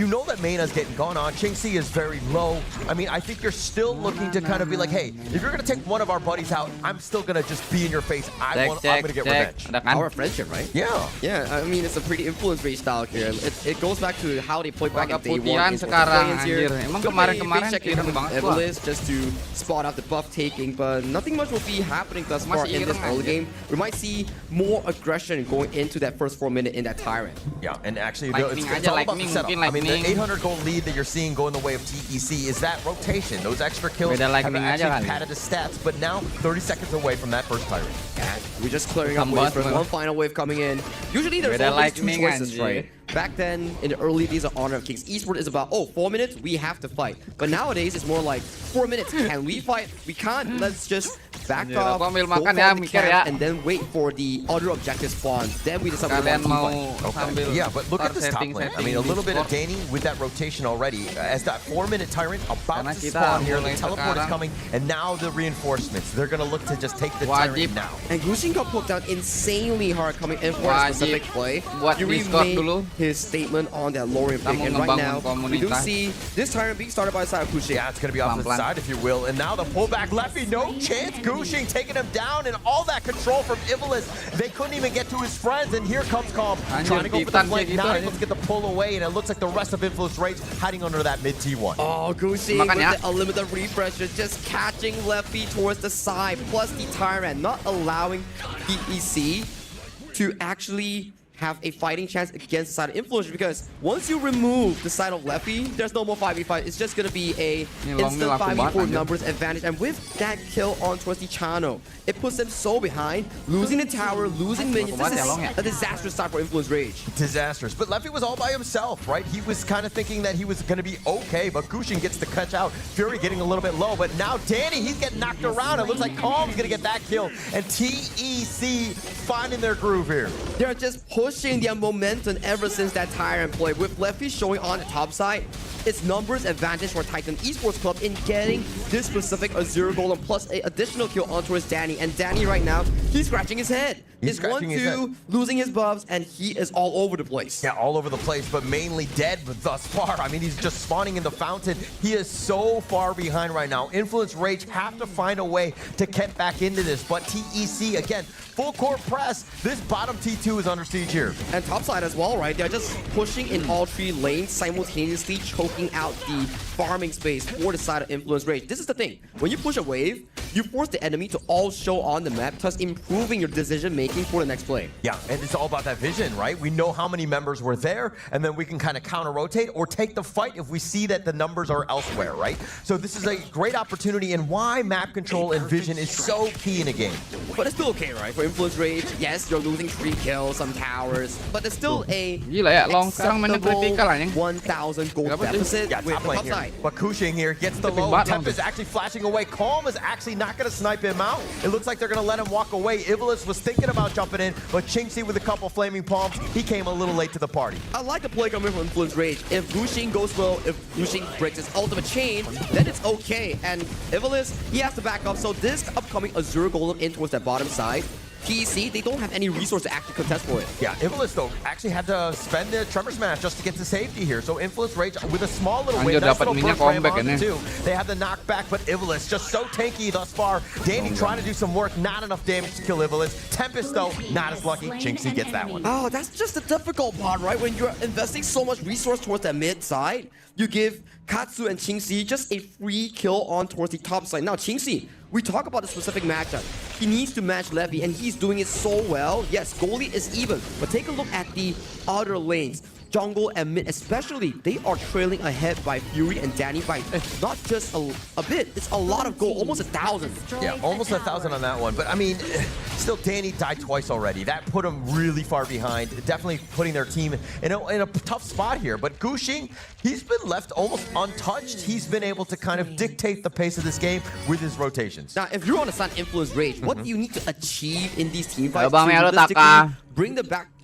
you know that Mayna's getting gone on. Chingxi is very low. I mean, I think you're still looking to kind of be like, hey, if you're going to take one of our buddies out, I'm still going to just be in your face. I'm going to get revenge. Our friendship, right? Yeah. Yeah, I mean, it's a pretty influence rate style here. It goes back to how they played back in day one. Sekarang anjir. Emang kemarin-kemarin kirim banget gua. Just to spot out the buff taking, but nothing much will be happening thus far in this early game. We might see more aggression going into that first 4 minutes in that Tyrant. Yeah, and actually, it's all about the setup. I mean, the 800 gold lead that you're seeing go in the way of TEC is that rotation. Those extra kills have actually padded the stats, but now 30 seconds away from that first Tyrant. Yeah, we're just clearing up waves for one final wave coming in. Usually there's always two choices, right? Back then, in the early days of Honor of Kings, esports is about, 4 minutes, we have to fight. But nowadays, it's more like, 4 minutes, can we fight? We can't. Let's just back off, go for the camp, and then wait for the other objective spawn. Then we decide we want to fight. Okay. Yeah, but look at this top lane. I mean, a little bit of Danny with that rotation already. As that 4-minute Tyrant about to spawn here, the teleport is coming, and now the reinforcements. They're going to look to just take the Tyrant now. And Gushing got poked down insanely hard coming in for a specific play. Yuri made his statement on that lower pick, and right now we do see this Tyrant being started by the side of Gushing. Yeah, it's going to be off to the side, if you will. And now the pullback, Leffy, no chance. Gushing taking him down, and all that control from Ivalice. They couldn't even get to his friends, and here comes Calm, trying to go for the flank, not able to get the pull away, and it looks like the rest of Influence Rage hiding under that mid T1. Oh, Gushing with the unlimited refresher, just catching Leffy towards the side, plus the Tyrant, not allowing PEC to actually have a fighting chance against the side of Influencer, because once you remove the side of Leffy, there's no more 5v5. It's just going to be a instant 5v4 numbers advantage. And with that kill on towards the Chano, it puts them so behind, losing the tower, losing minions. This is a disastrous start for Influence Rage. Disastrous. But Leffy was all by himself, right? He was kind of thinking that he was going to be okay, but Gushing gets the catch out. Fury getting a little bit low, but now Danny, he's getting knocked around. It looks like Calm's going to get that kill. And TEC finding their groove here. They're just pushing their momentum ever since that Tyrant play. With Leffy showing on the top side, it's numbers advantage for Titan Esports Club in getting this specific Azure Golem plus an additional kill onto his Danny. And Danny right now, he's scratching his head. He's 1-2, losing his buffs, and he is all over the place. Yeah, all over the place, but mainly dead thus far. I mean, he's just spawning in the fountain. He is so far behind right now. Influence Rage have to find a way to get back into this, but TEC, again, full court press. This bottom T2 is under siege here. And top side as well, right? They're just pushing in all 3 lanes, simultaneously choking out the farming space for the side of Influence Rage. This is the thing. When you push a wave, you force the enemy to all show on the map, thus improving your decision making for the next play. Yeah, and it's all about that vision, right? We know how many members were there, and then we can kind of counter-rotate or take the fight if we see that the numbers are elsewhere, right? So this is a great opportunity, and why map control and vision is so key in a game. But it's still okay, right? For Influence Rage, yes, you're losing 3 kills, some towers, but there's still a acceptable 1,000 gold deficit with the top side. But Gushing here gets the low. Temp is actually flashing away. Calm is actually not going to snipe him out. It looks like they're going to let him walk away. Ivalice was thinking about jumping in, but Chingxi with a couple flaming palms, he came a little late to the party. I like the play coming from Influence Rage. If Gushing goes low, if Gushing breaks his ultimate chain, then it's okay. And Ivalice, he has to back up. So this upcoming Azure Golem in towards that bottom side, PEC, they don't have any resource to actually contest for it. Yeah, Ivalice, though, actually had to spend the Tremor Smash just to get to safety here. So Influence Rage with a small little win. Nice little burst ram on the 2. They have the knockback, but Ivalice just so tanky thus far. Danny trying to do some work, not enough damage to kill Ivalice. Tempest, though, not as lucky. Chingxi gets that one. Oh, that's just the difficult part, right? When you're investing so much resource towards that mid side, you give Katsu and Chingxi just a free kill on towards the top side. Now, Chingxi, we talk about the specific matchup. He needs to match Leffy, and he's doing it so well. Yes, goalie is even, but take a look at the other lanes. Jungle and mid especially, they are trailing ahead by Fury and Danny by not just a bit, it's a lot of gold, almost 1,000. Yeah, almost 1,000 on that one. But I mean, still Danny died twice already. That put him really far behind, definitely putting their team in a tough spot here. But Gushing, he's been left almost untouched. He's been able to kind of dictate the pace of this game with his rotations. Now, if you're on the Sun Influence Rage, what do you need to achieve in these team fights to realistically bring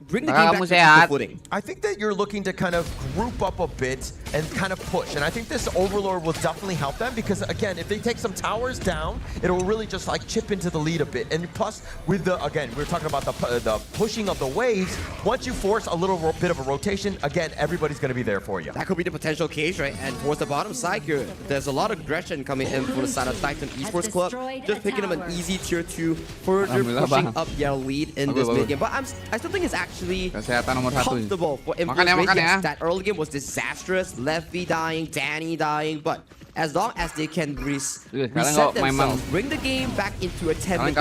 bring the game back to the footing. I think that you're looking to kind of group up a bit and kind of push. And I think this Overlord will definitely help them because, again, if they take some towers down, it'll really just like chip into the lead a bit. And plus, with the, again, we were talking about the pushing of the waves. Once you force a little bit of a rotation, again, everybody's going to be there for you. That could be the potential case, right? And towards the bottom side here, there's a lot of aggression coming in for the side of Titan Esports Club. Just picking up an easy tier 2, further pushing up their lead in this mid game. But I still think it's actually comfortable for Influence. Yes, that early game was disastrous. Lefty dying, Danny dying, but as long as they can reset themselves, bring the game back into a 10-minute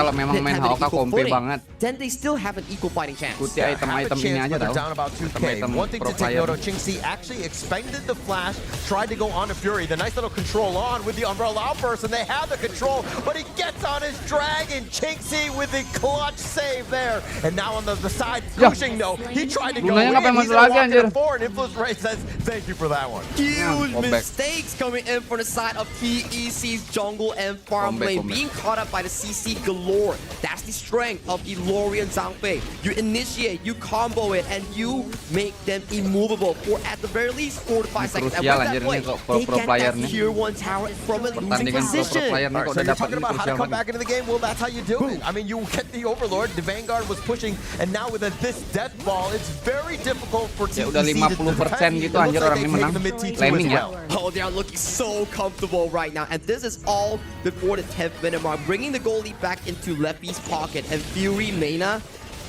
equal footing, then they still have an equal fighting chance. They're down about 2K. One thing to take note of, Chingxi actually expended the flash, tried to go on to Fury. The nice little control on with the Umbrella outburst, and they have the control, but he gets on his dragon. Chingxi with the clutch save there. And now on the side, pushing, no, he tried to go in. He's walking to 4, and Influence Ray says, thank you for that one. Huge mistakes coming in for the side of TEC's jungle and farm lane, being caught up by the CC galore. That's the strength of Ilori and Zhangfei. You initiate, you combo it, and you make them immovable for at the very least 4 to 5 seconds. And with that play, they get that tier 1 tower from a losing position. Right, so you're talking about how to come back into the game. Well, that's how you do it. I mean, you get the Overlord. The Vanguard was pushing, and now with this death ball, it's very difficult for TEC to defend. It looks like they take the mid T2 as well. Oh, they are looking so comfortable right now, and this is all before the 10th minute mark, bringing the goal lead back into Leffy's pocket. And Fury Mena,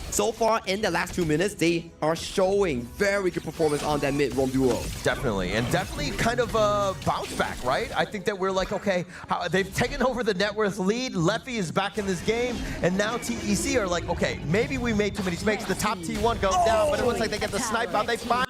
so far in the last 2 minutes, they are showing very good performance on that mid-roam duo. Definitely, and definitely kind of a bounce back, right? I think that we're like, okay, they've taken over the net worth lead. Leffy is back in this game, and now TEC are like, okay, maybe we made too many mistakes. The top T1 goes down, but it looks like they get the snipe out. They find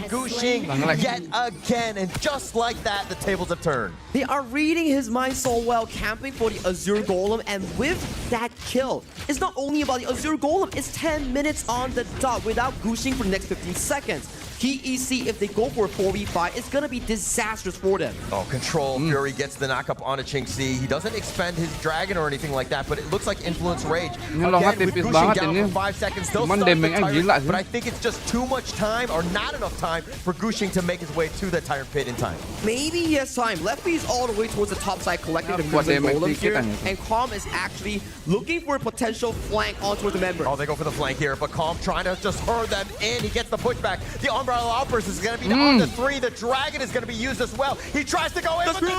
Gushing yet again, and just like that, the tables have turned. They are reading his mind so well, camping for the Azure Golem, and with that kill, it's not only about the Azure Golem, it's 10 minutes on the dot without Gushing for the next 15 seconds. TEC, if they go for a 4v5, it's gonna be disastrous for them. Oh, control. Fury gets the knockup on a Chingxi. He doesn't expend his dragon or anything like that, but it looks like Influence Rage. Again, with Gushing down for 5 seconds, still stuck the Tyrant, but I think it's just too much time, or not enough time, for Gushing to make his way to the Tyrant Pit in time. Maybe he has time. Leffy is all the way towards the top side, collecting the Crimson Golem here, and Calm is actually looking for a potential flank onto the member. Oh, they go for the flank here, but Calm trying to just herd them in. He gets the pushback. The Umbrella outburst is going to be on the 3. The dragon is going to be used as well. He tries to go in, but the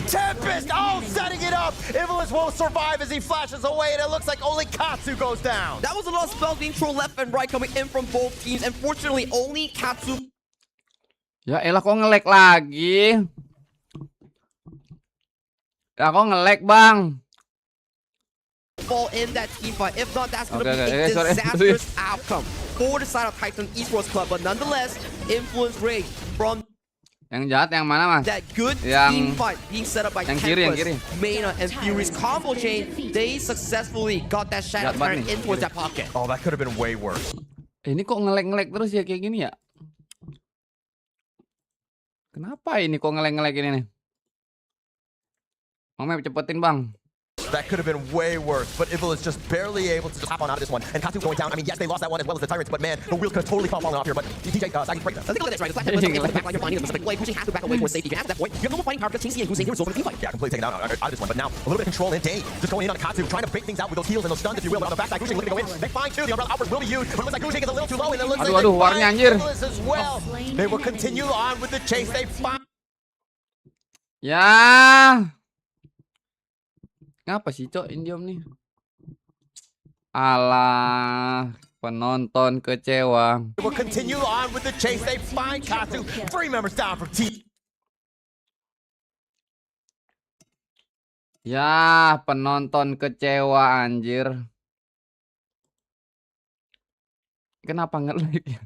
Tempest, oh, setting it up. Ivalice won't survive as he flashes away, and it looks like only Katsu goes down. That was a lot of spells being thrown left and right coming in from both teams. Unfortunately, only Katsu. Ya elah, kok nge-lag lagi? Ya kok nge-lag, Bang? Fall in that team fight. If not, that's going to be a disastrous outcome for the side of Titan Esports Club. But nonetheless, Influence Rage from yang jahat yang mana, Mas? That good team fight being set up by Tempest, Mena, and Fury's combo chain. They successfully got that shadow turn in towards that pocket. Oh, that could have been way worse. Ini kok nge-lag terus ya kayak gini ya? Kenapa ini kok nge-lag ini nih? Mau cepetin, Bang. That could have been way worse, but Ivalice just barely able to just hop on out of this one. And Katsu going down. I mean, yes, they lost that one as well as the Tyrants, but man, the wheels could have totally fallen off here. But DJ, Sagi break them. Let's take a look at this, right? It's like back line, you're finding the specific play. Gushing has to back away for safety. At that point, you have no more fighting power because Chingxi and Gushing here is over the team fight. Yeah, completely taken out of this one. But now, a little bit of control in Dane. Just going in on Katsu, trying to break things out with those heals and those stuns, if you will. But on the backside, Gushing looking to go in. They find two. The Umbrella outburst will be used. But it looks like Gushing is a little too low, and it looks like they find Ivalice as well. They will continue on with the chase. They find... Ya. Ngapa sih, Cok, Indiom nih? Alah, penonton kecewa. We'll continue on with the chase. They find Katsu. 3 members down for T. Ya, penonton kecewa, anjir. Kenapa nge-lag ya?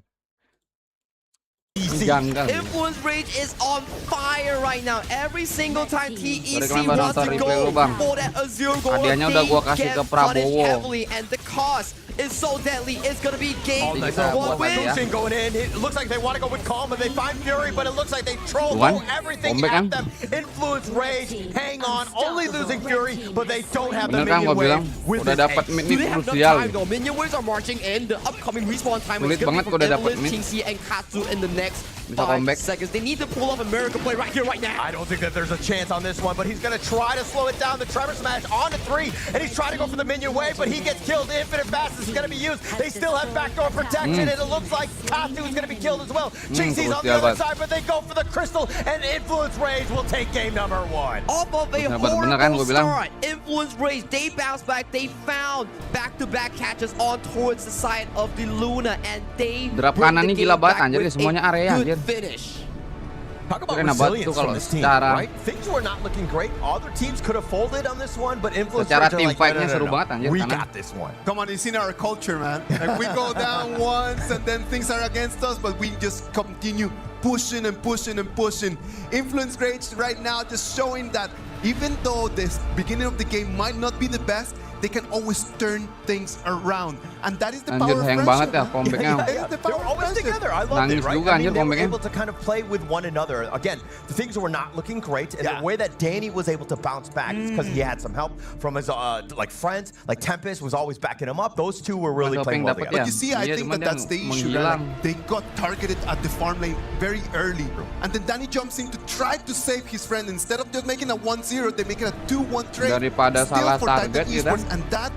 Influence Rage is on fire right now. Every single time TEC wants to go for that Azure Golem, they get punished heavily, and the cost is so deadly. It's gonna be game nice. one win. Gushing going in. It looks like they want to go with Calm, but they find Fury, but it looks like they troll everything at them. Influence Rage, hang on, only losing Fury, but they don't have the minion wave with udah dapat do mid they have enough krusial. time though? Minion waves are marching in. The upcoming respawn time is Sulit gonna banget be kalau udah from dapat Evelyn, mid. Qingxi, and Katsu in the next Bisa 5 comeback. seconds. They need to pull off a miracle play right here, right now. I don't think that there's a chance on this one, but he's going to try to slow it down. The Tremor Smash on to 3, and he's trying to go for the minion wave, but he gets killed. Infinite Fastness is going to be used. They still have backdoor protection, and it looks like Katsu is going to be killed as well. Qingxi's on the other side, but they go for the crystal, and Influence Rage will take game number 1. Off of a horrible start, Influence Rage, they bounce back. They found back-to-back catches on towards the side of the Luna, and they Drop bring kanan the nih game gila banget, back anjir, with semuanya a area, good anjir. finish. Talk about Keren banget resilience tuh from kalau this team, secara right? Things were not looking great. Other teams could have folded on this one, but Influence secara Rage are team like, fight-nya no, seru banget anjir. we Karena got this one. Come on, it's in our culture, man. Like we go down once and then things are against us, but we just continue pushing and pushing and pushing. Influence Rage right now just showing that even though the beginning of the game might not be the best, they can always turn things around, and that is the Anjir, power of sayang friendship. banget ya comebacknya. The They power were of always friendship. together. I loved Nangis it, right? juga, I mean, anjir, they were comebacknya. able to kind of play with one another. Again, the things were not looking great, and the way that Danny was able to bounce back is because he had some help from his like friends. Like Tempest was always backing him up. Those two were really playing well dapat together. But you see, I Iya, think cuman that that's the yang issue. Right? menghilang. Like, they got targeted at the farm lane very early. And then Danny jumps in to try to save his friend. Instead of just making a 1-0, they make it a 2-1 trade. Daripada Still salah for Titan target, gitu. Esports. And that,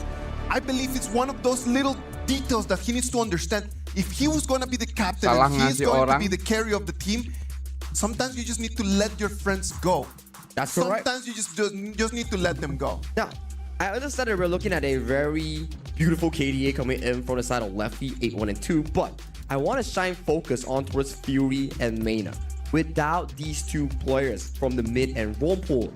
I believe, is one of those little details that he needs to understand. If he was going to be the captain Salah and he's ngasih going to orang. be the carry of the team, sometimes you just need to let your friends go. That's correct. Sometimes you just need to let them go. Now, I understand that we're looking at a very beautiful KDA coming in from the side of Lefty, 8-1 and 2, but I want to shine focus on towards Fury and Mena. Without these two players from the mid and roam pool,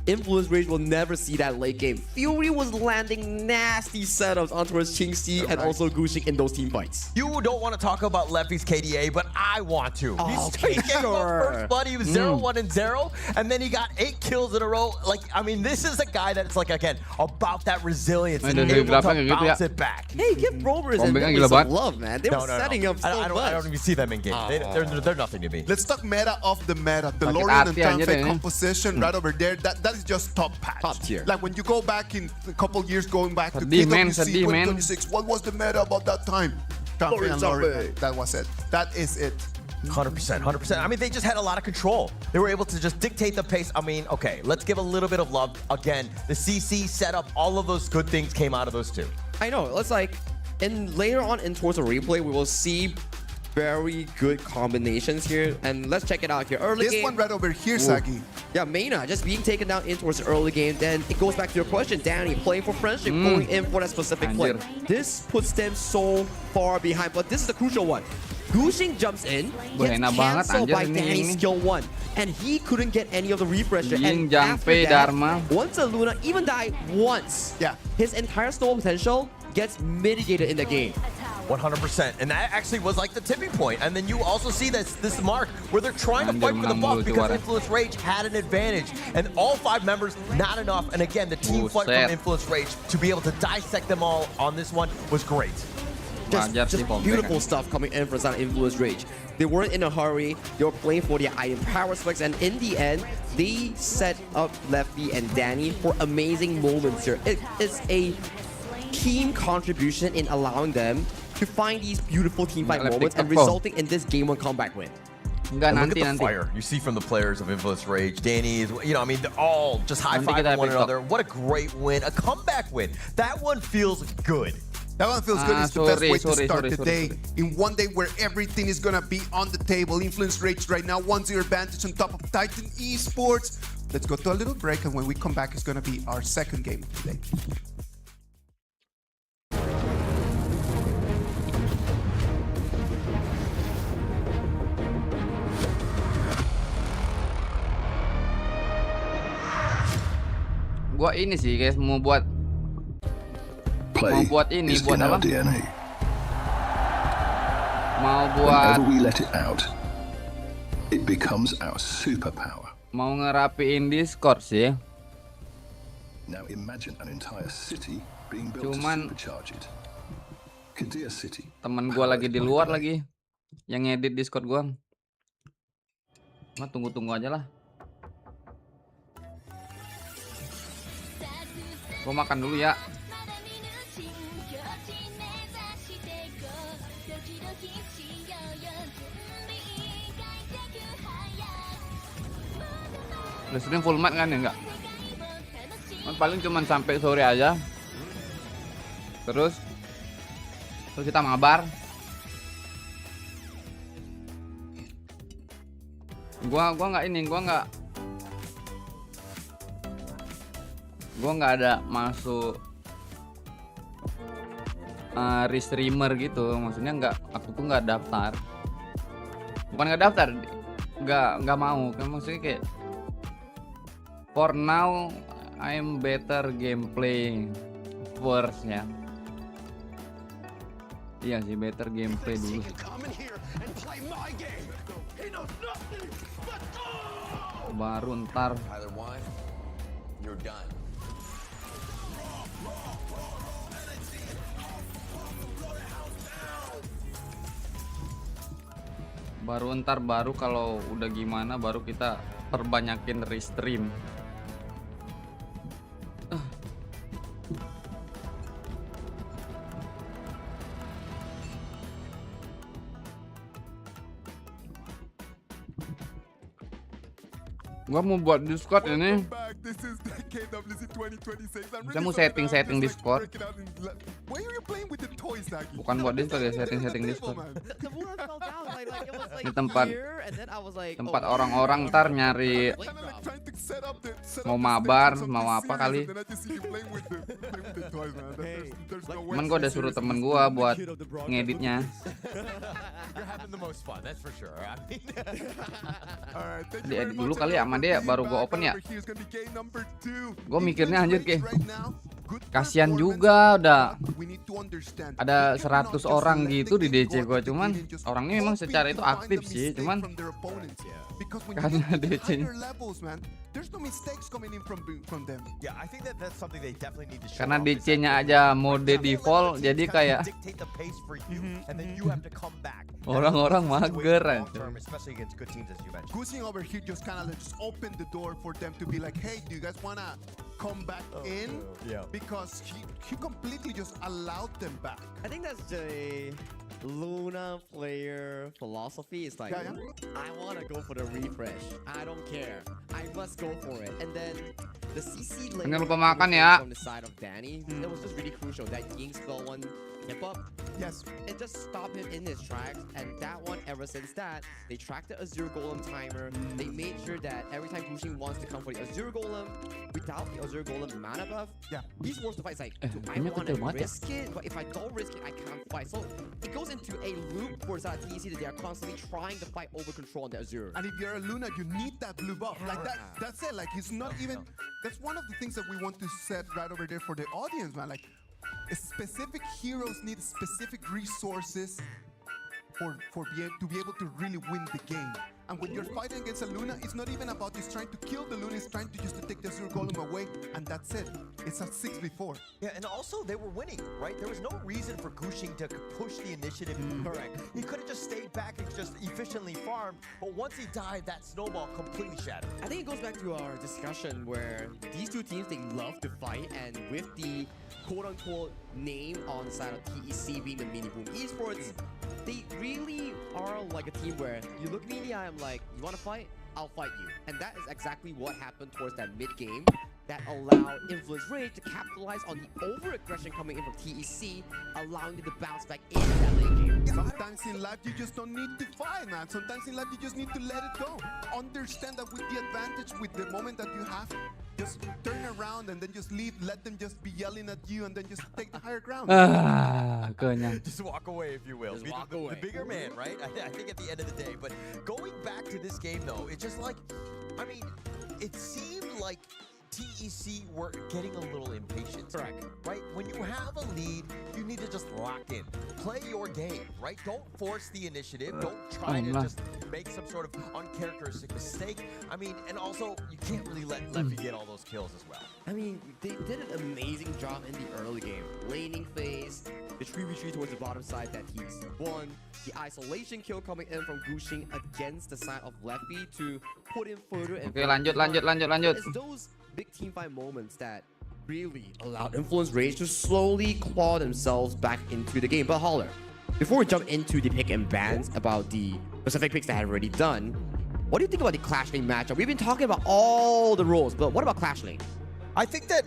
Influence Rage will never see that late game. Fury was landing nasty setups on towards Qingxi and also Gushing in those team fights. You don't want to talk about Leffy's KDA, but I want to. Okay, He gave up sure. first blood. He was 0-1 and 0, and then he got 8 kills in a row. Like, I mean, this is a guy that's like, again, about that resilience and dari able to belakang gitu ya. bounce it back. Hey, give Rovers and Comeback-nya Nimbus gila some banget. love, man. They were setting up so I much. don't even see them in game. They're nothing to me. Let's talk meta of the meta. The Sakit Lorian and hati aja Tanfei deh. composition right over there. That is just top patch. Top tier. Like when you go back in a couple years, going back to Sedih, man, KWC sedih, man. 2026, what was the meta about that time? Tanfei and Lorian. That was it. That is it. 100%. I mean, they just had a lot of control. They were able to just dictate the pace. I mean, okay, let's give a little bit of love. Again, the CC setup, all of those good things came out of those two. I know. Let's like, and later on in towards the replay, we will see very good combinations here. And let's check it out here. Early This game. one right over here, Sagi. Yeah, Mena just being taken down in towards the early game. Then it goes back to your question, Danny, playing for friendship, going in for that specific play. Anjir. This puts them so far behind, but this is the crucial one. Gushing jumps in, gets enak banget, cancelled anjir, by ini Danny's Ying. skill 1. And he couldn't get any of the refresher. Ying, And after Jangpei, that, Dharma. once a Luna even died once, Yeah. his entire snowball potential gets mitigated in the game. 100%. And that actually was like the tipping point. And then you also see this mark where they're trying to fight for the buff because Influence Rage had an advantage. And all 5 members, not enough. And again, the team fight from Influence Rage to be able to dissect them all on this one was great. Just sih comeback. beautiful stuff coming in from Influence Rage. They weren't in a hurry. They were playing for the Iron Power specs, and in the end, they set up Lefty and Danny for amazing moments here. It is a team contribution in allowing them to find these beautiful team fight Lefty moments and teko. resulting in this game 1 comeback win. Enggak, And look nanti at the fire you see from the players of Influence Rage. Danny is, I mean, they're all just high-fiving kita one pick another. What a great win. A comeback win. That one feels good. That one feels good. It's the best way to start the day. sorry. In one day where everything is going to be on the table. Influence Rage right now, 1-0 advantage on top of Titan Esports. Let's go to a little break, and when we come back, it's going to be our second game of the day. Gua ini sih guys mau buat Play ini, is buat in our apa? DNA. Mau buat Whenever we let it out, it becomes our superpower. mau ngerapiin Discord sih. Now imagine an entire city being built Cuman- to supercharge it. Kadir City. Temen gua lagi di luar lagi, yang ngedit Discord gua. Nah, tunggu aja lah. Gua makan dulu ya. Listriknya full mat kan ya enggak? Paling cuman sampai sore aja. Terus kita mabar. Gua nggak ada masuk restreamer gitu, maksudnya aku tuh nggak daftar, bukan nggak daftar, nggak mau, kan maksudnya kayak for now I'm better gameplay first ya. Iya sih, better gameplay dulu. Baru ntar. Baru kalau udah gimana baru kita perbanyakin restream. Gua mau buat Discord ini. Saya mau setting Discord. Bukan buat Discord ya, setting Discord. Di tempat orang-orang ntar nyari mau mabar, mau apa kali. Cuman gua udah suruh temen gua buat ngeditnya. Diedit dulu kali ya, sama dia baru gua open ya. Gua mikirnya anjir kayak kasihan juga, udah ada 100 orang gitu di DC gua, cuman orangnya memang secara itu aktif sih, cuman karena DC karena DC-nya aja mode default, jadi kayak orang-orang mager aja. Come back in because he completely just allowed them back. I think that's the Luna player philosophy. It's like, I want to go for the refresh. I don't care. I must go for it. And then the CC lane Jangan lupa makan ya. from the side of Danny. It was just really crucial that Ying spell one hip up. Yes. It just stopped him in his tracks, and that one, ever since that, they tracked the Azure Golem timer. They made sure that every time Gushing wants to come for the Azure Golem, without the Azure Golem mana buff, he's forced to fight. It's like, do I want to risk it? But if I don't risk it, I can't fight. So it goes into a loop for TEC that they are constantly trying to fight over control on the Azure. And if you're a Luna, you need that blue buff. Like that's it. Like he's not even. That's one of the things that we want to set right over there for the audience, man. Like specific heroes need specific resources to be able to really win the game. And when you're fighting against a Luna, it's not even about just trying to kill the Luna, it's trying to just to take the Azure Golem away, and that's it. It's a 6v4. Yeah, and also they were winning, right? There was no reason for Gushing to push the initiative. Correct. He could have just stayed back and just efficiently farmed, but once he died, that snowball completely shattered. I think it goes back to our discussion where these two teams, they love to fight, and with the quote-unquote name on the side of TEC being the Mini Boom Esports, they really are like a team where you look me in the eye, I'm like, you want to fight? I'll fight you. And that is exactly what happened towards that mid-game that allowed Influence Rage to capitalize on the over-aggression coming in from TEC, allowing them to bounce back in that late game. Sometimes in life, you just don't need to fight, man. Sometimes in life, you just need to let it go. Understand that with the advantage, with the moment that you have, just turn around and then just leave. Let them just be yelling at you and then just take the higher ground. Kenyang. Just walk away, if you will. Just Be walk the away. bigger man, right? I think at the end of the day. But going back to this game, though, it's just like, I mean, it seemed like TEC were getting a little impatient. Correct. Right? When you have a lead, you need to just lock in. Play your game, right? Don't force the initiative. Don't try to just make some sort of uncharacteristic mistake. I mean, and also, you can't really let Leffy get all those kills as well. I mean, they did an amazing job in the early game. Laning phase, the 3v3 towards the bottom side that he's won. The isolation kill coming in from Gushing against the side of Leffy to put in further and Oke, lanjut. It's those big team fight moments that really allowed Influence Rage to slowly claw themselves back into the game. But Holler, before we jump into the pick and bans about the specific picks that I have already done, what do you think about the Clash Lane matchup? We've been talking about all the roles, but what about Clash Lane? I think that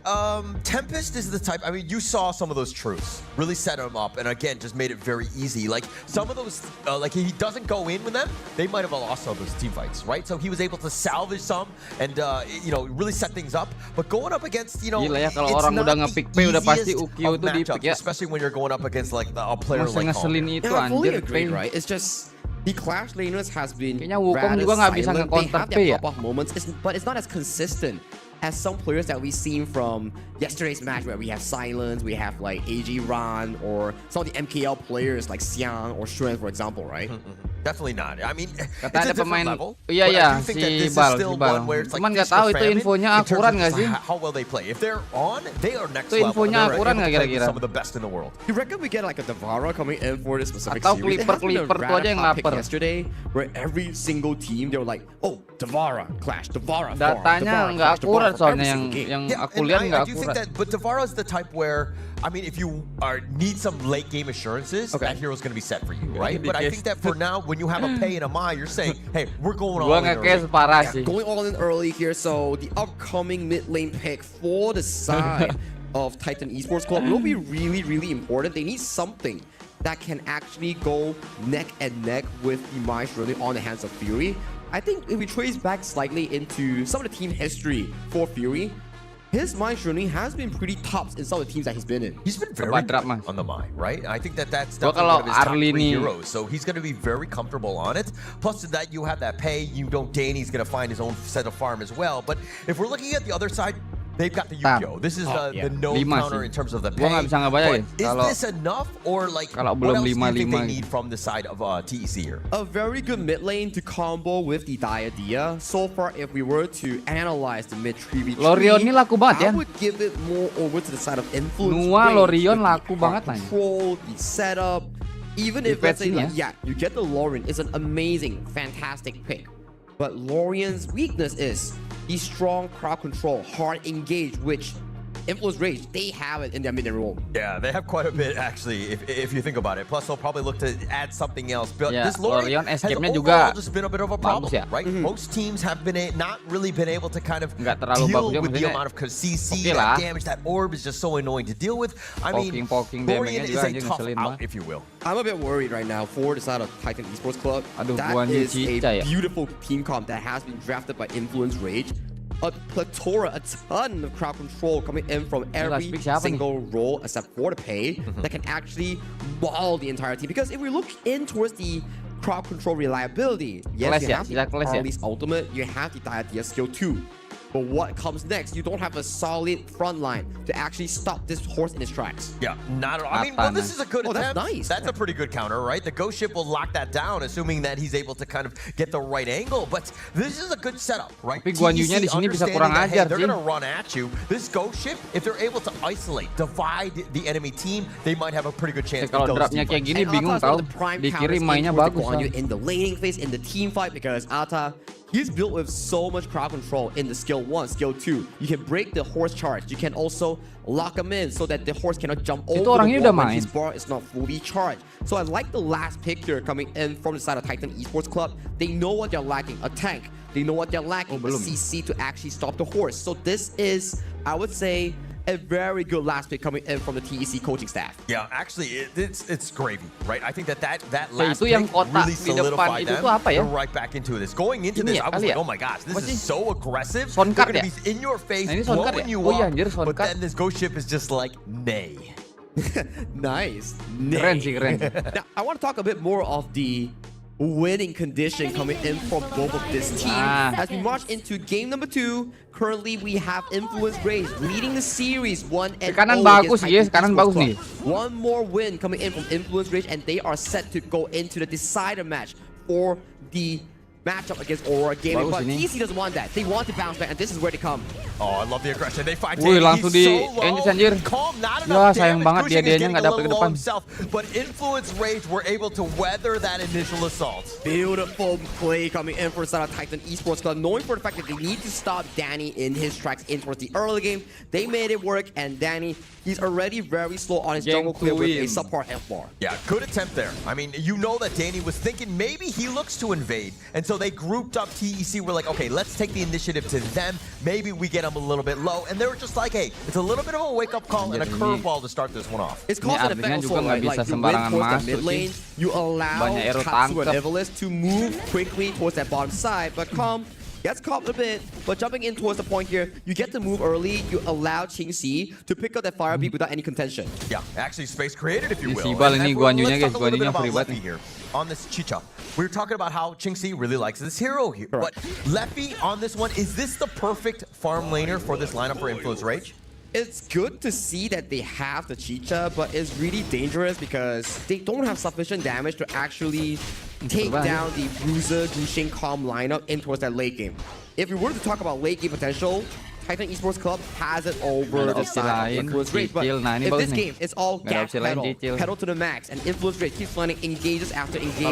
Tempest is the type. I mean, you saw some of those truths really set him up, and again, just made it very easy. Like some of those, like he doesn't go in with them, they might have lost some of those team fights, right? So he was able to salvage some and really set things up. But going up against, Gila ya, kalau orang udah nge-pick P udah pasti Ukyo tuh di-pick ya. Especially when you're going up against like a player like ngeselin itu I fully anjir. agree, right? It's just the Clash Laners has been Kayaknya Wukong rather juga nggak bisa silent. They nge-counter have P their ya. pop-off moments, but it's not as consistent as some players that we've seen from yesterday's match where we have Silence, we have like AG Ran, or some of the MKL players like Xiang or Shuren, for example, right? Definitely not. I mean, it's a Kata ada different pemain, level. iya but I ya, do think si that this is Bal, still si Bal. one where it's like Cuman nggak feast tahu or itu famine infonya in terms of akurat nggak just sih? how well they play. If they're on, they are next Itu level. infonya They're akurat able to nggak play with kira-kira? some of the best in the world. You reckon we get like a Devara coming in for this specific Atau series? It has been a Clipper tuh aja yang rather hot pick lapar. yesterday, where every single team they were like, oh, Devara Clash, Devara farm, Datanya Devara nggak Clash, Devara akurat farm, soalnya every single game. yang Yeah, aku and lihat I nggak do think akurat. that, but Devara's the type where, I mean, if you need some late game assurances, Okay. that hero's going to be set for you, right? But I think that for now, when you have a Pei and a Mai, you're saying, hey, we're going all Gua in nge-case early. parah sih. Going all in early here, so the upcoming mid lane pick for the side of Titan Esports Club will be really, really important. They need something that can actually go neck and neck with the Mai Shirley on the hands of Fury. I think if we trace back slightly into some of the team history for Fury, his Mai Shirley has been pretty tops in some of the teams that he's been in. He's been very Kebadrak, good Mas. on the Mai, right? I think that that's Gua definitely kalau one of his top Arlie three nih- heroes. So he's going to be very comfortable on it. Plus to that, you have that Pei. Danny's going to find his own set of farm as well. But if we're looking at the other side, they've got the Yukio. This is the no 5 counter sih. in terms of the Gua Pei. nggak bisa ngebayangin But is kalau- this enough, or like kalau what belum else do you think 5-5 they need from the side of TEC here? A very good mid lane to combo with the Diadea. So far, if we were to analyze the mid 3v3, Lorion ini laku banget ya. I would give it more over to the side of influence. Nua range Lorion with the laku banget lah. control, the setup. Even Di if let's say, patch ini like, you get the Lorion, it's an amazing, fantastic pick. But Lorion's weakness is the strong crowd control, hard engage, which Influence Rage, they have it in their mid role. Yeah, they have quite a bit actually, if you think about it. Plus, they'll probably look to add something else. But Ya, this Lorion Lorion has escape-nya overall juga just been a bit of a problem, bagus ya. right? Most teams have not really been able to kind of Nggak terlalu deal bagus ya, with the maksudnya. amount of CC, Oke that lah. damage, that orb is just so annoying to deal with. I mean, Poking Lorion damage-nya is juga a anjing tough ngeselin out, banget. if you will. I'm a bit worried right now for the side of Titan Esports Club. Aduh, That gua is Cica a ya. beautiful team comp that has been drafted by Influence Rage. A plethora, a ton of crowd control coming in from every pick siapa nih? single role except for the Pei that can actually maul the entire team. Because if we look in towards the crowd control reliability, yes, Kelas you ya, have the sisa kelas ya. Harley's ultimate, you have the Diadea skill too. But what comes next? You don't have a solid front line to actually stop this horse in its tracks. Yeah, not at all. I mean, well, this is a good Oh, that's attempt. nice. That's a pretty good counter, right? The ghost ship will lock that down, assuming that he's able to kind of get the right angle. But this is a good setup, right? Tapi Guan Yu-nya di sini bisa kurang understanding that, hey, ajar they're sih. going to run at you. This ghost ship, if they're able to isolate, divide the enemy team, they might have a pretty good chance. Kalau against dropnya those kayak teams. gini And bingung Ata's one tau. of the prime Di kiri counters mainnya in towards the bagus Guan Yu lah. in the laning phase, in the team fight, because Ata, he's built with so much crowd control in the skill 1, skill 2. You can break the horse charge. You can also lock him in so that the horse cannot jump over orang the ini wall udah when main. his bar is not fully charged. So I like the last pick here coming in from the side of Titan Esports Club. They know what they're lacking, a tank. They know what they're lacking, a belum. CC to actually stop the horse. So this is, I would say, a very good last pick coming in from the TEC coaching staff. Yeah, actually, it's gravy, right? I think that last itu yang pick kotak really di depan solidified itu them. tuh apa ya? They're right back into this. Going into Ini this, ya, I was kali like, ya? oh my gosh, this Apa is sih? so aggressive. Soundcard They're gonna ya? be in your face, Nah, ini soundcard blowing ya? you Oh iya, up. anjir, But soundcard. then this ghost ship is just like, nay. Nice. Keren sih, keren. Now, I want to talk a bit more of the winning condition coming in from both of this team. As we march into game number 2, currently we have Influence Rage leading the series 1 and Kanan 0 bagus, against yes, Titan kanan Esports bagus Club. nih. One more win coming in from Influence Rage, and they are set to go into the decider match for the matchup against Aura Gaming, Bagus but ini. TC doesn't want that. They want to bounce back, and this is where they come. Oh, I love the aggression. They find Wih, Danny. langsung He's di so low. engage anjir. Calm, not Ya, enough sayang damage. banget Gushing is dia-dianya getting nggak a dapet ke little low depan. himself, but Influence Rage were able to weather that initial assault. Beautiful play coming in for side of Titan Esports Club, knowing for the fact that they need to stop Danny in his tracks in towards the early game. They made it work, and Danny, he's already very slow on his jungle clear with a subpar health bar. Yeah, good attempt there. I mean, you know that Danny was thinking maybe he looks to invade, and so they grouped up TEC. We're like, okay, let's take the initiative to them. Maybe we get them a little bit low, and they were just like, hey, it's a little bit of a wake-up call and a curveball to start this one off. It's cause and effect also, like you went towards the mid lane, you allow Katsu and Evilus to move quickly towards that bottom side, but Calm gets caught a bit, but jumping in towards the point here, you get to move early, you allow Qingxi to pick up that fire beat without any contention. Yeah, actually space created, if you will. Sibal ini Guanyunya Let's guys, talk a little bit Guanyunya about free Leffy banget. here on this Chicha. We were talking about how Qingxi really likes this hero here, Correct. but Leffy on this one, is this the perfect farm laner for this lineup for Influence Rage? It's good to see that they have the Chicha, but it's really dangerous because they don't have sufficient damage to actually take down the Bruiser, Gushing, Calm lineup in towards that late game. If we were to talk about late game potential, Titan Esports Club has it over the side of Influence Rage. But if this game is all gas pedal to the max, and Influence Rage keeps finding engages after engages,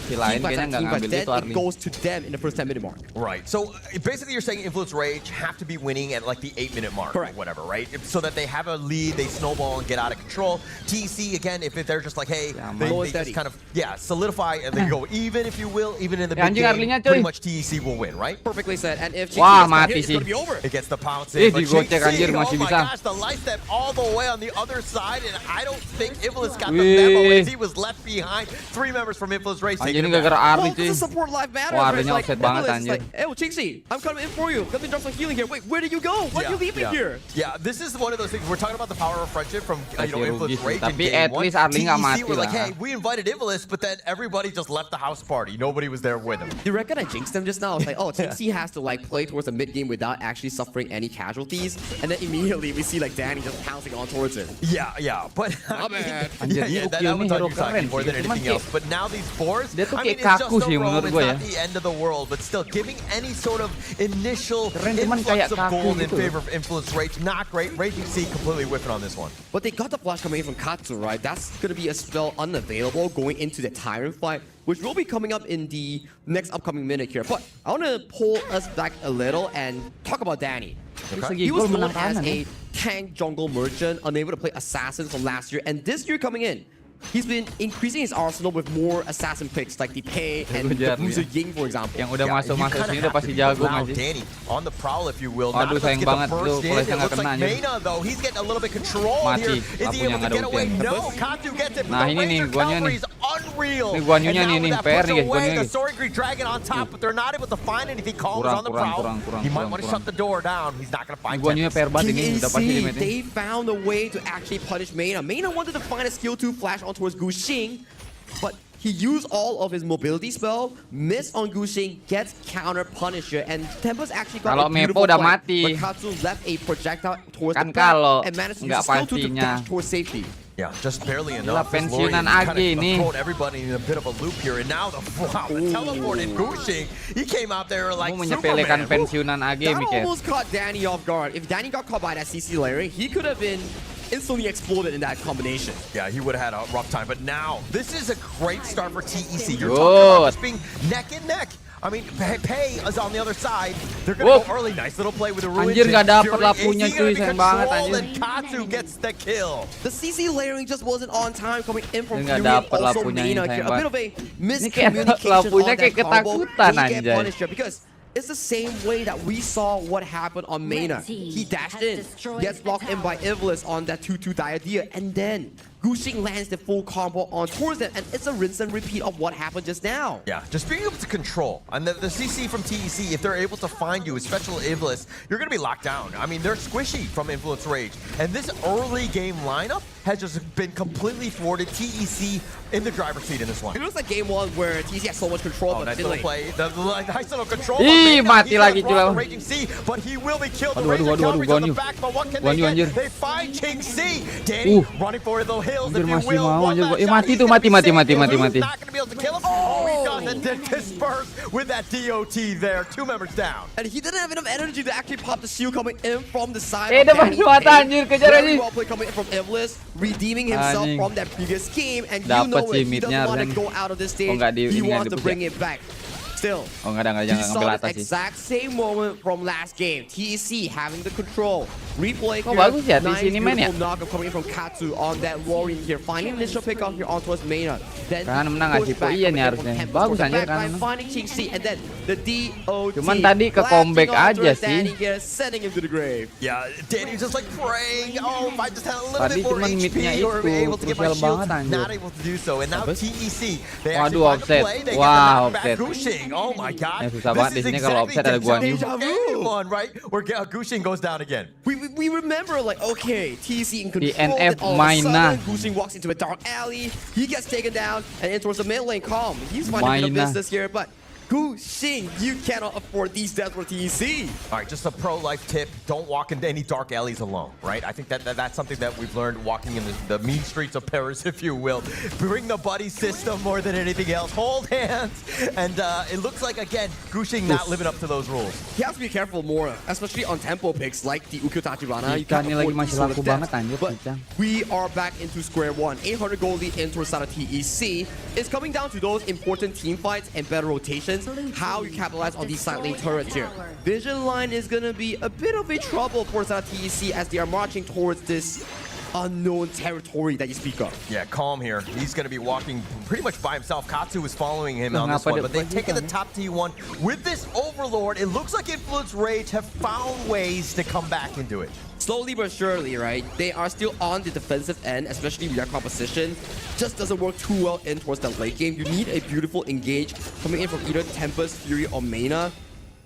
team by team, but then it goes to them in the first 10-minute mark. Right. So basically, you're saying Influence Rage have to be winning at like the 8-minute mark, correct, or whatever, right? So that they have a lead, they snowball and get out of control. TC again, if they're just like, hey, they just kind of solidify and they go even, if you will, even in the big game, pretty much TEC will win, right? Perfectly said. And if Wah, mati sih. It's going to be over. It gets the pounce in, but digocek anjir, oh masih my bisa. gosh, the light step all the way on the other side, and I don't think Ivlis got the memo as he was left behind. 3 members from Influence Race Anjir taking ini it gara-gara back. Arli Well, cuy. this is support live matter. Wah, It's Arlinya like, offset banget Ivlis is anjir. like, hey, Qingxi, I'm coming in for you. Let me drop some healing here. Wait, where did you go? Why you leave me here? Yeah, this is one of those things. We're talking about the power of friendship from Influence Rage in Tapi game at 1. least Arli nggak mati TEC were like, lah. hey, we invited Ivlis, but then everybody just left the house party. Nobody was there with him. You reckon I jinxed them just now? It's like, oh, Qingxi has to like play towards the mid game without actually suffering any casualties, and then immediately we see like Danny just pouncing on towards him. Yeah, but Not bad. Anjir, that Ukil was nih on hero your side keren more sih. than Cuman anything else. But now these boars, dia tuh I mean, kayak it's just kaku a sih roam. menurut It's gue ya. not the end of the world, but still giving any sort of initial Keren, cuman kayak influx of kaku gold in gitu. favor of Influence Rage. Not great. Raging Sea completely whiffing on this one. But they got the flash coming in from Katsu, right? That's going to be a spell unavailable going into the Tyrant fight, which will be coming up in the next upcoming minute here. But I want to pull us back a little and talk about Danny. He was known as a tank jungle merchant, unable to play assassins from last year, and this year coming in, he's been increasing his arsenal with more assassin picks like the Pei and the Bruiser Ying, for example. Yang udah masuk-masuk sini udah pasti jago nggak sih? Danny on the prowl, if you will. Aduh, sayang banget tuh, It flashnya nggak looks kena like aja. Mena, though, he's getting a little bit control Mati, here. Is he lampunya able to nggak ada get away? ultian. No, Katu gets it. But Nah, the ini nih, laser Guanyunya cavalry nih. is unreal. Ini Guanyunya And now nih, with that PR push nih, guys, away, Guanyunya the guys. Soaring Greed Dragon on top, but they're not able to find anything. Calm is on the prowl. He might want to shut the door down. He's not going to find Guanyunya PR banget ini, udah pasti TEC, limit they found a way to actually punish Mena. Mena wanted to find a skill 2 flash on towards Gushing, but he used all of his mobility spell, missed on Gushing, gets counter punisher, and Tempest actually got Kalau a beautiful Mepo udah fight, mati. but Katsu left a projectile towards Kan the back kalau and managed to use nggak skill 2 to pastinya. dash towards safety. Yeah, just barely Gila, enough. This Lorian pensiunan kind AG of nih. thrown everybody in a bit of a loop here, and now the teleport in Gushing. He came out there like Mau menyepelekan Superman. pensiunan AG That mikir. almost caught Danny off guard. If Danny got caught by that CC layering, he could have been instantly exploded in that combination. Yeah, he would have had a rough time. But now, this is a great start for TEC. You're Good. talking about just being neck and neck. I mean, Pei is on the other side. They're going to go early. Nice little play with the Ruin. Anjir, nggak dapet lapunya, cuy. Sayang banget, anjir. And Katsu gets the kill. The CC layering just wasn't on time coming in from Nggak Fury and dapet also lapunya Mena ini, here. sayang A bit of a Ini kayak miscommunication lapunya on kayak that combo. ketakutan, He get anjay. punished here because it's the same way that we saw what happened on Mena. He dashed in, gets blocked in by Ivlis on that 2-2 Diadea, and then Gushing lands the full combo on towards them, and it's a rinse and repeat of what happened just now. Yeah, just being able to control. And the CC from TEC, if they're able to find you, especially Ivlis, you're going to be locked down. I mean, they're squishy from Influence Rage. And this early game lineup has just been completely thwarted. TEC in the driver's seat in this one. It looks like game 1 where TC has so much control, Oh, but nice little delayed. play. Nice little control. Ih, mati He's lagi, gonna cuy. the Raging Sea, but he will be killed. The Aduh, Razor aduh, aduh, Cavalry's on the Guanyu. back, but what can Guanyu, they anjir. get? They find King C. Danny running for it, though. hills, Anjir, if you masih will. mau, One anjir. last Eh, shot, mati he's tuh, gonna be mati. safe. Who's not gonna be able to kill him? Oh, he got the disperse with that DOT there. 2 members down. And he didn't have enough energy to actually pop the shield coming in from the side. Eh, of dapat Danny mata, Payne. anjir, kejar Very anjing. well played coming in from Evilus, redeeming himself Anjing. from that previous game. And you Dapat know sih it, he midnya, doesn't want to Ren. go out of this stage. enggak di- He ini wants enggak to di-push bring ya? it back. Still, Oh enggak he jangan ngambil saw atas the sih. exact same moment from last game. TEC having the control. Replay Oh, here. bagus ya, Nice TEC ini main ya? beautiful knockup coming in from Katsu on that Warrior here. Finding initial pick up here on towards Mena. Then Kan menang nggak push sih? back Iya nih coming in harusnya. from Tempest Bagus towards the anjir, back kan line, menang. finding Ching-Si and then the DOT. Cuman tadi ke blasting comeback onto aja Danny sih. here, sending him to the grave. Yeah, Danny's just like praying. Oh, if I just had a little Tadi bit more cuman midnya HP or itu, be able to get my krusial shield. banget, anjir. Not able to do so. And now Tempest? TEC, they Waduh, actually find a offset. play. They Wah, get the knockback offset. Gushing. Oh my god. Eh, susah banget di sini kalau offset ada deja Guan Yu. vu one, right? Where Gushing goes down again. We remember like okay, TC in control. NF and all of a main na. sudden, Gushing walks into a dark alley. He gets taken down and in towards the mid lane. Calm. He's finding a bit of Main na. business here, but Gushing, you cannot afford these deaths for TC. All right, just a pro-life tip. Don't walk into any dark alleys alone, right? I think that's something that we've learned walking in the mean streets of Paris, if you will. Bring the buddy system more than anything else. Hold hands. And it looks like, again, Gushing not living up to those rules. He has to be careful more, especially on tempo picks like the Ukyo Tachibana. You Ikan can't ini lagi afford masih these sort of laku deaths. banget, anjir, But Ikan. we are back into square one. 800 gold lead in towards side of TEC. It's coming down to those important team fights and better rotations. How you capitalize on these side lane turrets here. Vision line is gonna be a bit of a trouble for side of TEC as they are marching towards this unknown territory that you speak of. Yeah, Calm here. He's going to be walking pretty much by himself. Katsu is following him on this Ngapa one, dia but they've taken the pergi top T1 with this Overlord. It looks like Influence Rage have found ways to come back into it. Slowly but surely, right? They are still on the defensive end, especially with their composition. Just doesn't work too well in towards the late game. You need a beautiful engage coming in from either Tempest, Fury, or Mena.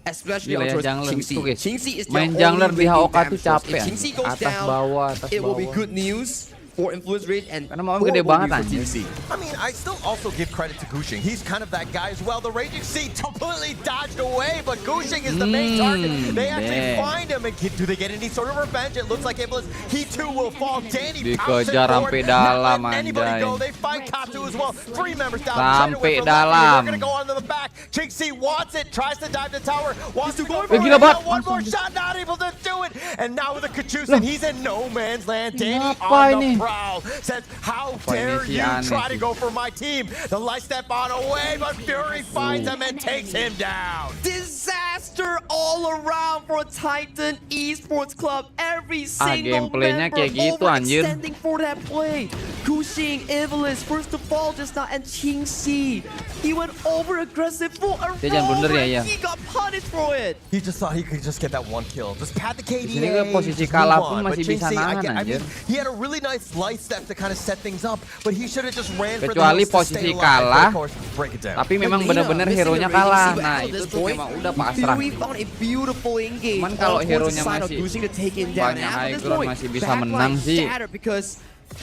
Especially Gila on ya, towards jungler Ching-Si. tuh, guys. Ching-Si is Main their jungler only di late game HOK tuh damage source. capek, If Ching-Si anjir. goes Atas down, bawah, atas it will be bawah. good news for Influence Rage and Karena mau horrible gede banget, news for anjir. TC. I mean, I still also give credit to Gushing. He's kind of that guy as well. The Raging Sea completely dodged away, but Gushing is the main target. They actually damn. find him, and do they get any sort of revenge? It looks like Iblis, he too will fall. Danny pounces Dikejar forward, sampai not dalam, letting anybody anjay. go. They find Katsu as well. 3 members down. Sampai Straight away from dalam. Lefty. They're gonna go onto the back. Ching-Si wants it, tries to dive the tower, wants to go for Eh, it. gila banget. One more shot, not able to do it. And now with the Kachusin, he's in no man's land. Danny Apa on ini? the prowl says, how Wah, dare ini si you aneh try to sih. go for my team? The light step on away, but Fury finds him and takes him down. Disaster all around for Titan Esports Club. Every single gameplaynya member kayak gitu, anjir. overextending for that play. Gushing, Evilus, first of all just now, and Ching-Si. He went over aggressive for a Dia jangan blunder rover, ya, and he got punished for it. He just thought he could just get that one kill. Just pat the KDA. Di sini ke posisi just kalah move pun on. masih But bisa Ching-Si, nahan, I mean, anjir. he had a really nice light step to kind of set things up, but he should have just ran for the Kecuali hills to stay posisi alive. But kalah, of course, break it down. Tapi memang Lena benar-benar missing hero-nya a Raging kalah. Sea, but Nah, at itu this tuh point, memang udah pasrah. Fury found a beautiful engage. Cuman kalau on towards hero-nya the side of masih Gushing to take him down. banyak And high after this ground point, masih bisa backline menang sih. shattered because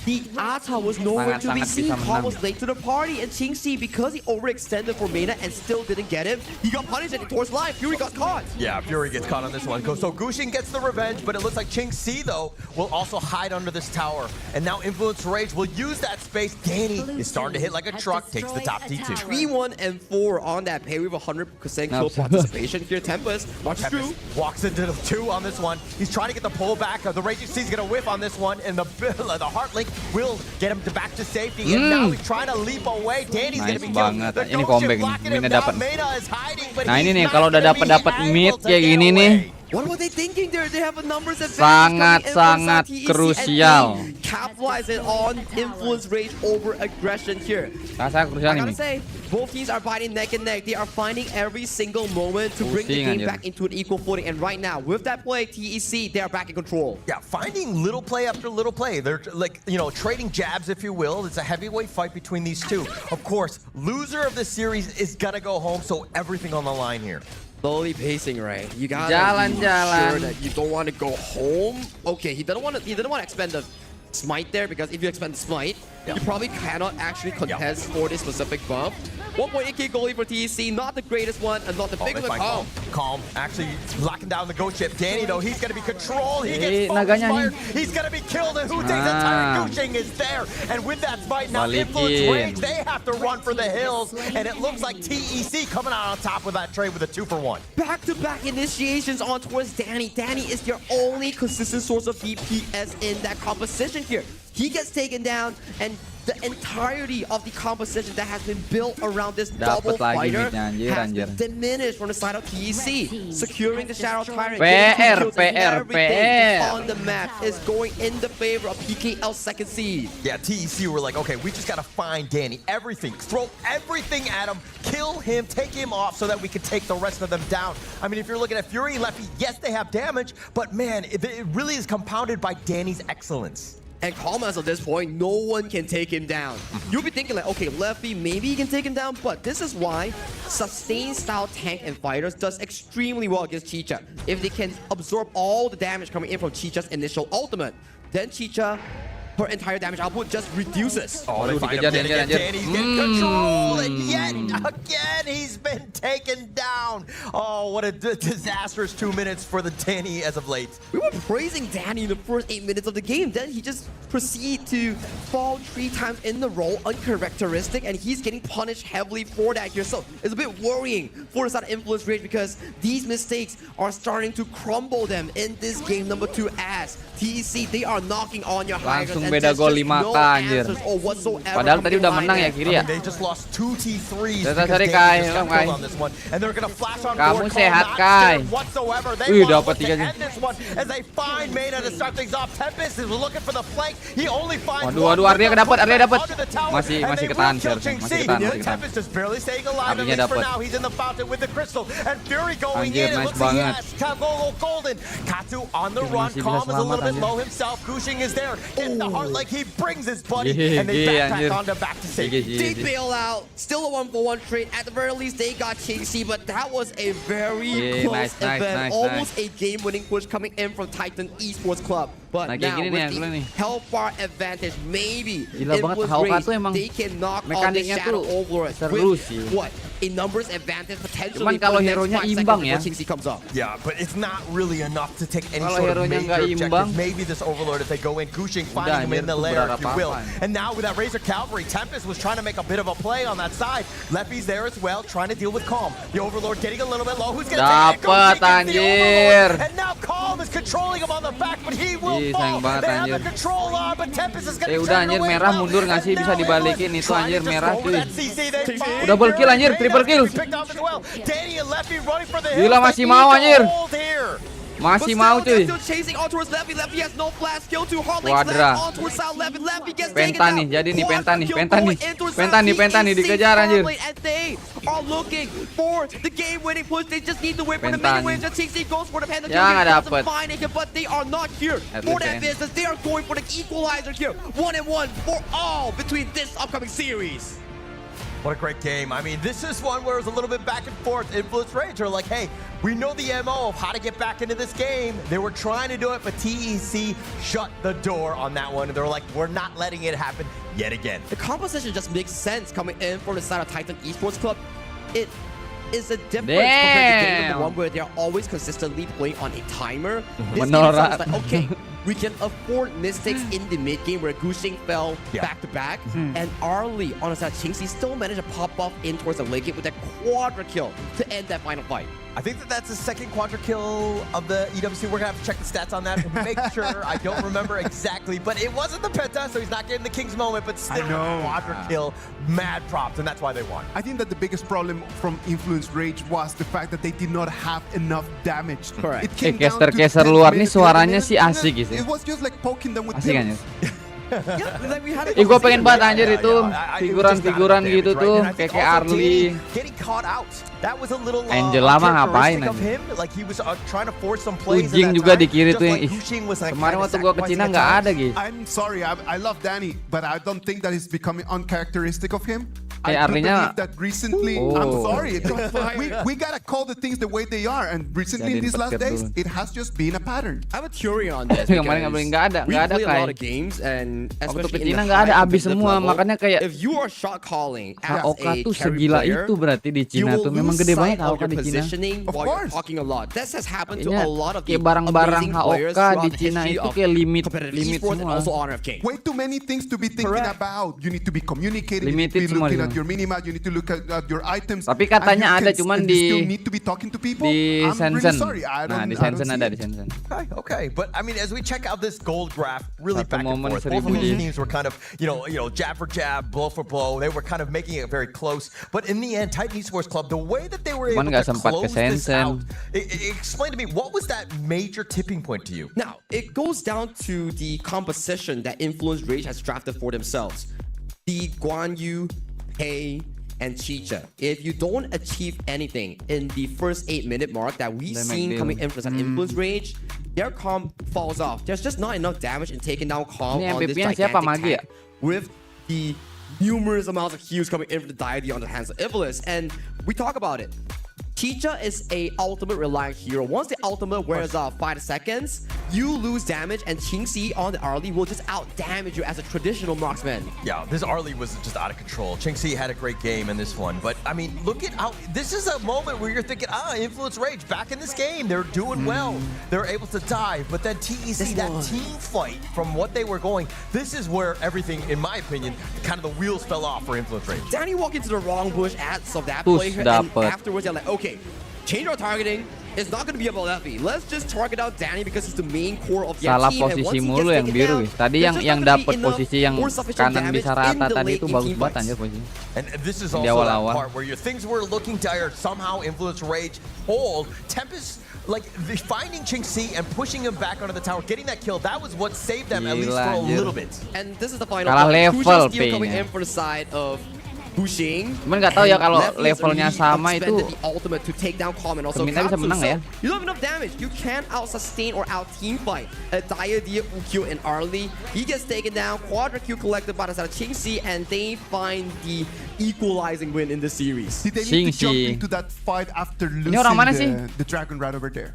the Ata was nowhere to be Sangat-sangat seen. bisa Paul menang. was late to the party, and Ching-Si, because he overextended for Mena and still didn't get him, he got punished and towards life. Fury got caught. Yeah, Fury gets caught on this one. So Gushing gets the revenge, but it looks like Ching-Si, though, will also hide under this tower. And now Influence Rage will use that space. Danny is starting to hit like a truck, takes the top T2. 3-1 and 4 on that pay with 100% kill participation here. Tempest, watch through. Walks into the 2 on this one. He's trying to get the pull back. The Raging Sea's gonna whiff on this one, and the Heart Link will get him back to safety. And now he's trying to leap away. Danny's Nice gonna be killed. banget. The Ini Ghost comeback Ship nih. blocking him Mina down. dapat. Mena is hiding, but Nah, he's ini nih, not kalau udah gonna be dapat able mid to kayak get gini nih. away. What were they thinking there? They have a numbers advantage. Sangat-sangat krusial. Capitalize it on Influence Rage over aggression here. Rasa krusial I gotta ini. say, both teams are fighting neck and neck. They are finding every single moment to bring the Pusing, game anjir. back into an equal footing. And right now, with that play, TEC, they are back in control. Yeah, finding little play after little play. They're like, trading jabs, if you will. It's a heavyweight fight between these two. Of course, loser of the series is gonna go home, so everything on the line here. Slowly pacing, right? You gotta be Jalan-jalan. sure that you don't want to go home. Okay, he didn't want to expend the smite there, because if you expend the smite, You probably cannot actually contest for this specific bump. 1.8k goalie for TEC, not the greatest one and not the biggest one. Calm, actually locking down the ghost ship. Danny though, he's gonna be controlled. He gets naganya fired. He's gonna be killed, and who takes the time? Gushing is there, and with that spite now, Influence Rage, they have to run for the hills, and it looks like TEC coming out on top with that trade with a 2-for-1. Back-to-back initiations on towards Danny. Danny is your only consistent source of DPS in that composition here. He gets taken down, and the entirety of the composition that has been built around this double fighter has been diminished from the side of TEC. Securing the Shadow Tyrant, everything on the map is going in the favor of PKL second seed. Yeah, TEC were like, okay, we just gotta find Danny. Everything, throw everything at him, kill him, take him off so that we can take the rest of them down. I mean, if you're looking at Fury and Leffy, yes, they have damage, but man, it really is compounded by Danny's excellence. And Calm as of this point, no one can take him down. You'll be thinking like, okay, Leffy, maybe he can take him down, but this is why sustained style tank and fighters does extremely well against Chicha. If they can absorb all the damage coming in from Chicha's initial ultimate, then Chicha, her entire damage output just reduces. Oh, they find him Danny's getting control, and yet again he's been taken down. Oh, what a disastrous 2 minutes for the Danny as of late. We were praising Danny in the first 8 minutes of the game. Then he just proceeded to fall 3 times in the row, uncharacteristic, and he's getting punished heavily for that here. So it's a bit worrying for the side of Influence Rage because these mistakes are starting to crumble them in this game number 2 as TEC, they are knocking on your high ground. Beda gol 5k anjir. Padahal tadi udah menang ya kiri ya. Cari Kai, kamu sehat Kai. Wih, dapat 3 nya. Waduh, Arya dapat. Masih ketahan sir. Masih ketahan. Apinya dapat. Anjir, nice banget. Masih bisa selamat anjir. Like he brings his buddy and they back on to back to safety. They bail out. Still a 1-for-1 trade. At the very least, they got chasey, but that was a very close event. Almost a game-winning push coming in from Titan Esports Club. But now with the Hellfire advantage, maybe they can knock on the Shadow Overlord with what? A numbers advantage potentially. Cuman kalau hero-nya imbang ya. Yeah, but it's not really enough to take any sort of major objective. Maybe this Overlord, if they go in, Gushing finding him in the lair, if you will. And now with that Razor Cavalry, Tempest was trying to make a bit of a play on that side. Leffy's there as well, trying to deal with Calm. The Overlord getting a little bit low. Who's gonna take it? Gushing the Overlord. And now Calm is controlling him on the back, but he will fall. They have the control on, but Tempest is gonna turn anjir, away. merah mundur nggak sih, bisa dibalikin itu anjir, merah cuy. Double kill anjir, triple kill. Gila, masih mau anjir. Masih mau cuy. Wadra. Penta nih, jadi nih penta nih dikejar anjir. Penta nih. Ya nggak dapet. What a great game. I mean, this is one where it was a little bit back and forth. Influence Rage are like, hey, we know the MO of how to get back into this game. They were trying to do it, but TEC shut the door on that one. They were like, we're not letting it happen yet again. The composition just makes sense coming in from the side of Titan Esports Club. It is a difference compared to game number 1 where they're always consistently playing on a timer. This game sounds like, okay, we can afford mistakes in the mid game where Gushing fell back to back, and Arlie on the side of Chinxi still managed to pop off in towards the late game with that quadra kill to end that final fight. I think that's the second quadra kill of the EWC. We're gonna have to check the stats on that to make sure. I don't remember exactly, but it wasn't the penta, so he's not getting the King's moment, but still a quadra kill. Mad props, and that's why they won. I think that the biggest problem from Influence Rage was the fact that they did not have enough damage. Correct. Caster luar nih suaranya sih asik gitu. It was just like poking them with asik anjir. Gue pengen banget anjir itu figuran-figuran gitu tuh kayak Arlie. Angel lama ngapain anjir. Ujing juga di kiri tuh yang kemarin waktu gue ke Cina nggak ada gitu. I'm sorry, I love Danny, but I don't think that is becoming uncharacteristic of him. I do artinya believe that recently, I'm sorry, we gotta call the things the way they are, and recently in these last days, it has just been a pattern. I have a theory on this. Kemarin nggak ada we play a kayak lot of games, and waktu especially in Cina the nggak ada high habis competitive semua, level, makanya kayak if you are shot calling as HOK a tuh carry segila player, itu berarti di you Cina will tuh memang lose gede sight banget of HOK your di Cina. positioning Of while you're course. talking a lot. This has happened to Kayaknya a lot of the kayak barang-barang amazing HOK players di throughout the Cina history itu of kayak competitive limit esports and semua. also Honor of King. Way too many things to be thinking Correct. about. You need to be communicating. Limited you need to be semua looking di at sana. your minimap. You need to look at your items. Tapi katanya and you ada, can- cuman and you still di- need to be talking to people. Di I'm really Shenzhen. sorry. Nah, di I don't Shenzhen see ada it. di Shenzhen. Okay, but I mean, as we check out this gold graph, really Satu back and momen forth. Both of 1000 these G. teams were kind of, jab for jab, blow for blow. They were kind of making it very close. But in the end, Titan Esports Club, the way that they were Cuman able nggak to sempat ke close this Shenzhen. out, explain to me, what was that major tipping point to you? Now, it goes down to the composition that Influence Rage has drafted for themselves. The Guan Yu, Pei, and Chicha. If you don't achieve anything in the first 8-minute mark that we've They make seen deal. coming in from Influence Rage, their comp falls off. There's just not enough damage in taking down comp Ini on this MVP-nya gigantic siapa, Magi ya? tank with the numerous amounts of heals coming in from the deity on the hands of Iblis. And we talk about it. Chicha is a ultimate reliant hero. Once the ultimate wears off 5 seconds, you lose damage, and Qingxi on the early will just out damage you as a traditional marksman. Yeah, this Arlie was just out of control. Qingxi had a great game in this one, but I mean, look at how this is a moment where you're thinking, Influence Rage back in this game. They're doing well. They're able to dive, but then TEC, that team fight from what they were going, this is where everything, in my opinion, kind of the wheels fell off for Influence Rage. Danny walked into the wrong bush at some of that Push play here, and dapat. afterwards they're like, okay, change our targeting. It's not going to be about Leffy. Let's just target out Danny because he's the main core of their Salah team. And once posisi he mulu gets yang taken biru. down, Tadi there's yang just yang not gonna be dapat enough posisi yang or sufficient kanan damage bisa in rata the tadi late itu in bagus team banget fights. anjir posisi. And this is Di also that awal-awal. part where things were looking dire. Somehow Influence Rage hold. Tempest, finding Qingxi and pushing him back onto the tower, getting that kill, that was what saved them at least for a Gila, little anjir. bit. And this is the final. Kalah point. level Kuja's steal coming P-nya. in for the side of Bushing. Cuman nggak tahu ya kalau Leffy has levelnya already sama expended itu the ultimate to take down Calm and also Kemina bisa Katsu. menang So, ya. you don't have enough damage. You can't out sustain or out team fight. A Dia Ukyo and Arlie. He gets taken down. Quadra Q collected by the side of Qingxi, and they find the equalizing win in the series. Did they need to jump Qingxi. into that fight after losing orang mana sih? the dragon right over there?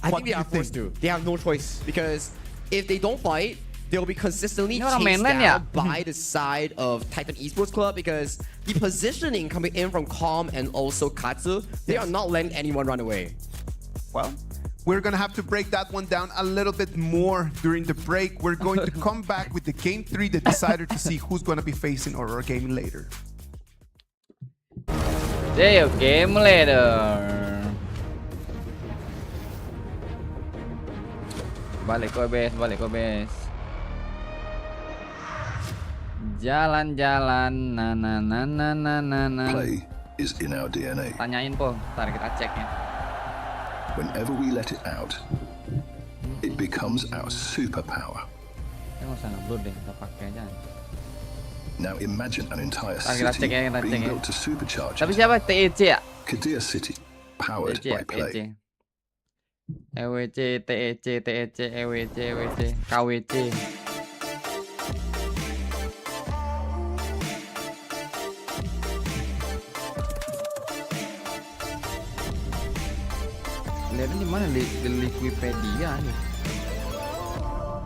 I What think they do are you think? forced to. They have no choice because if they don't fight, they'll be consistently Ini orang chased mainland down ya? by the side of Titan Esports Club because the positioning coming in from Calm and also Katsu, they are not letting anyone run away. Well, we're going to have to break that one down a little bit more during the break. We're going to come back with the Game 3, the decider, to see who's going to be facing Aurora Gaming later. Ayo game leader. Balik ke base. Jalan-jalan, na. Play is in our DNA. Tanyain po, ntar kita cek ya. Whenever we let it out, it becomes our superpower. Nggak usah nge-upload deh, kita pakai aja. Now imagine an entire Ntar kita city cek ya, kita being cek ya. built to supercharge Tapi it. siapa? TEC ya? Kadir City, powered TEC ya? by play. TEC. EWC, TEC, EWC, KWC. Lihatnya di mana? Di Wikipedia nih.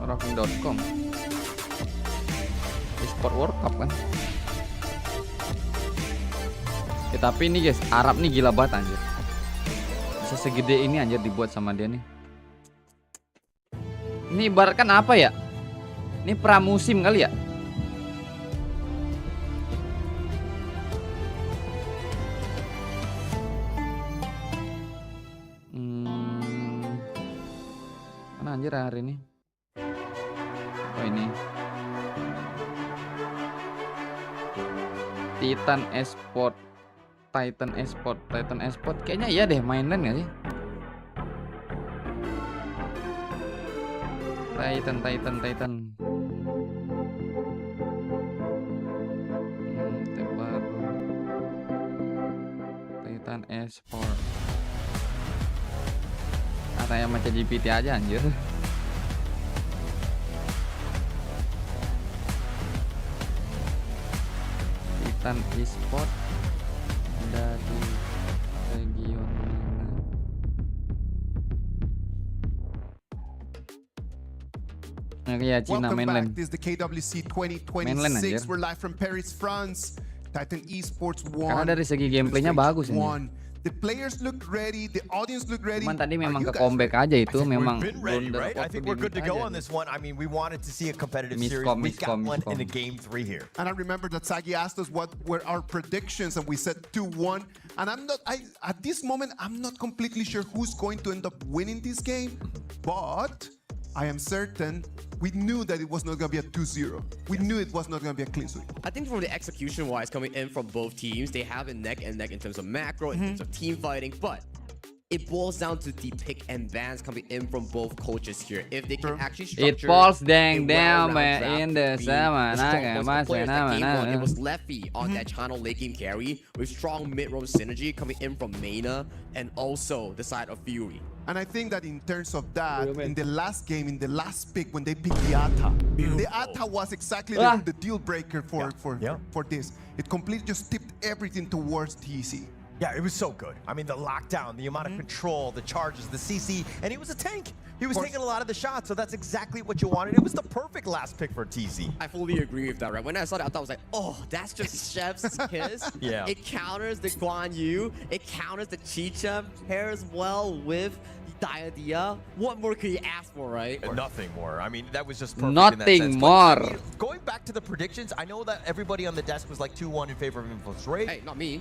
Rocking.com. Esport World Cup kan. Ya, tapi ini guys, Arab nih gila banget anjir. Bisa segede ini anjir dibuat sama dia nih. Ini ibaratkan apa ya? Ini pramusim kali ya? Mana anjir hari ini? Oh ini. Titan Esport. Kayaknya iya deh, mainland gak sih? Titan. Tebak. Titan Esport. Katanya macam GPT aja anjir. Titan Esport dari region mana? Ya Cina Welcome mainland. back. This is the KWC 2026. Mainland, We're live from Paris, France. Titan Esports Karena won. dari segi gameplaynya bagus ini. The players look ready, the audience look ready. Cuman tadi memang Are you ke guys comeback aja itu memang We've been ready, blunder right? I waktu think we're good to game go aja. on this one. I mean, we wanted to see a competitive series. Miscom, We got one in miscom. the game 3 here. And I remember that Sagi asked us what were our predictions, and we said 2-1. And at this moment, I'm not completely sure who's going to end up winning this game, but I am certain we knew that it was not going to be a 2-0. We knew it was not going to be a clean sweep. I think from the execution-wise coming in from both teams, they have it neck and neck in terms of macro, in terms of team fighting, but it boils down to the pick and bans coming in from both coaches here. If they can actually structure It falls a down well-round man draft in the being sama the strong naga points of players like game one, mana. it was Leffy on that channel late game carry with strong mid-roam synergy coming in from Maina and also the side of Fury. And I think that in terms of that, in the last game, in the last pick, when they picked the Ata, the Ata was exactly the deal breaker for this. It completely just tipped everything towards TEC. Yeah, it was so good. I mean, the lockdown, the amount of control, the charges, the CC, and he was a tank. He was taking a lot of the shots, so that's exactly what you wanted. It was the perfect last pick for TC. I fully agree with that, right? When I saw that, I thought I was like, oh, that's just Chef's kiss. Yeah. It counters the Guan Yu. It counters the Chicha. Pairs well with the Diadia. What more could you ask for, right? Nothing more. I mean, that was just perfect in Nothing that sense. But, more. I mean, going back to the predictions, I know that everybody on the desk was like 2-1 in favor of Influence Rage. Hey, not me.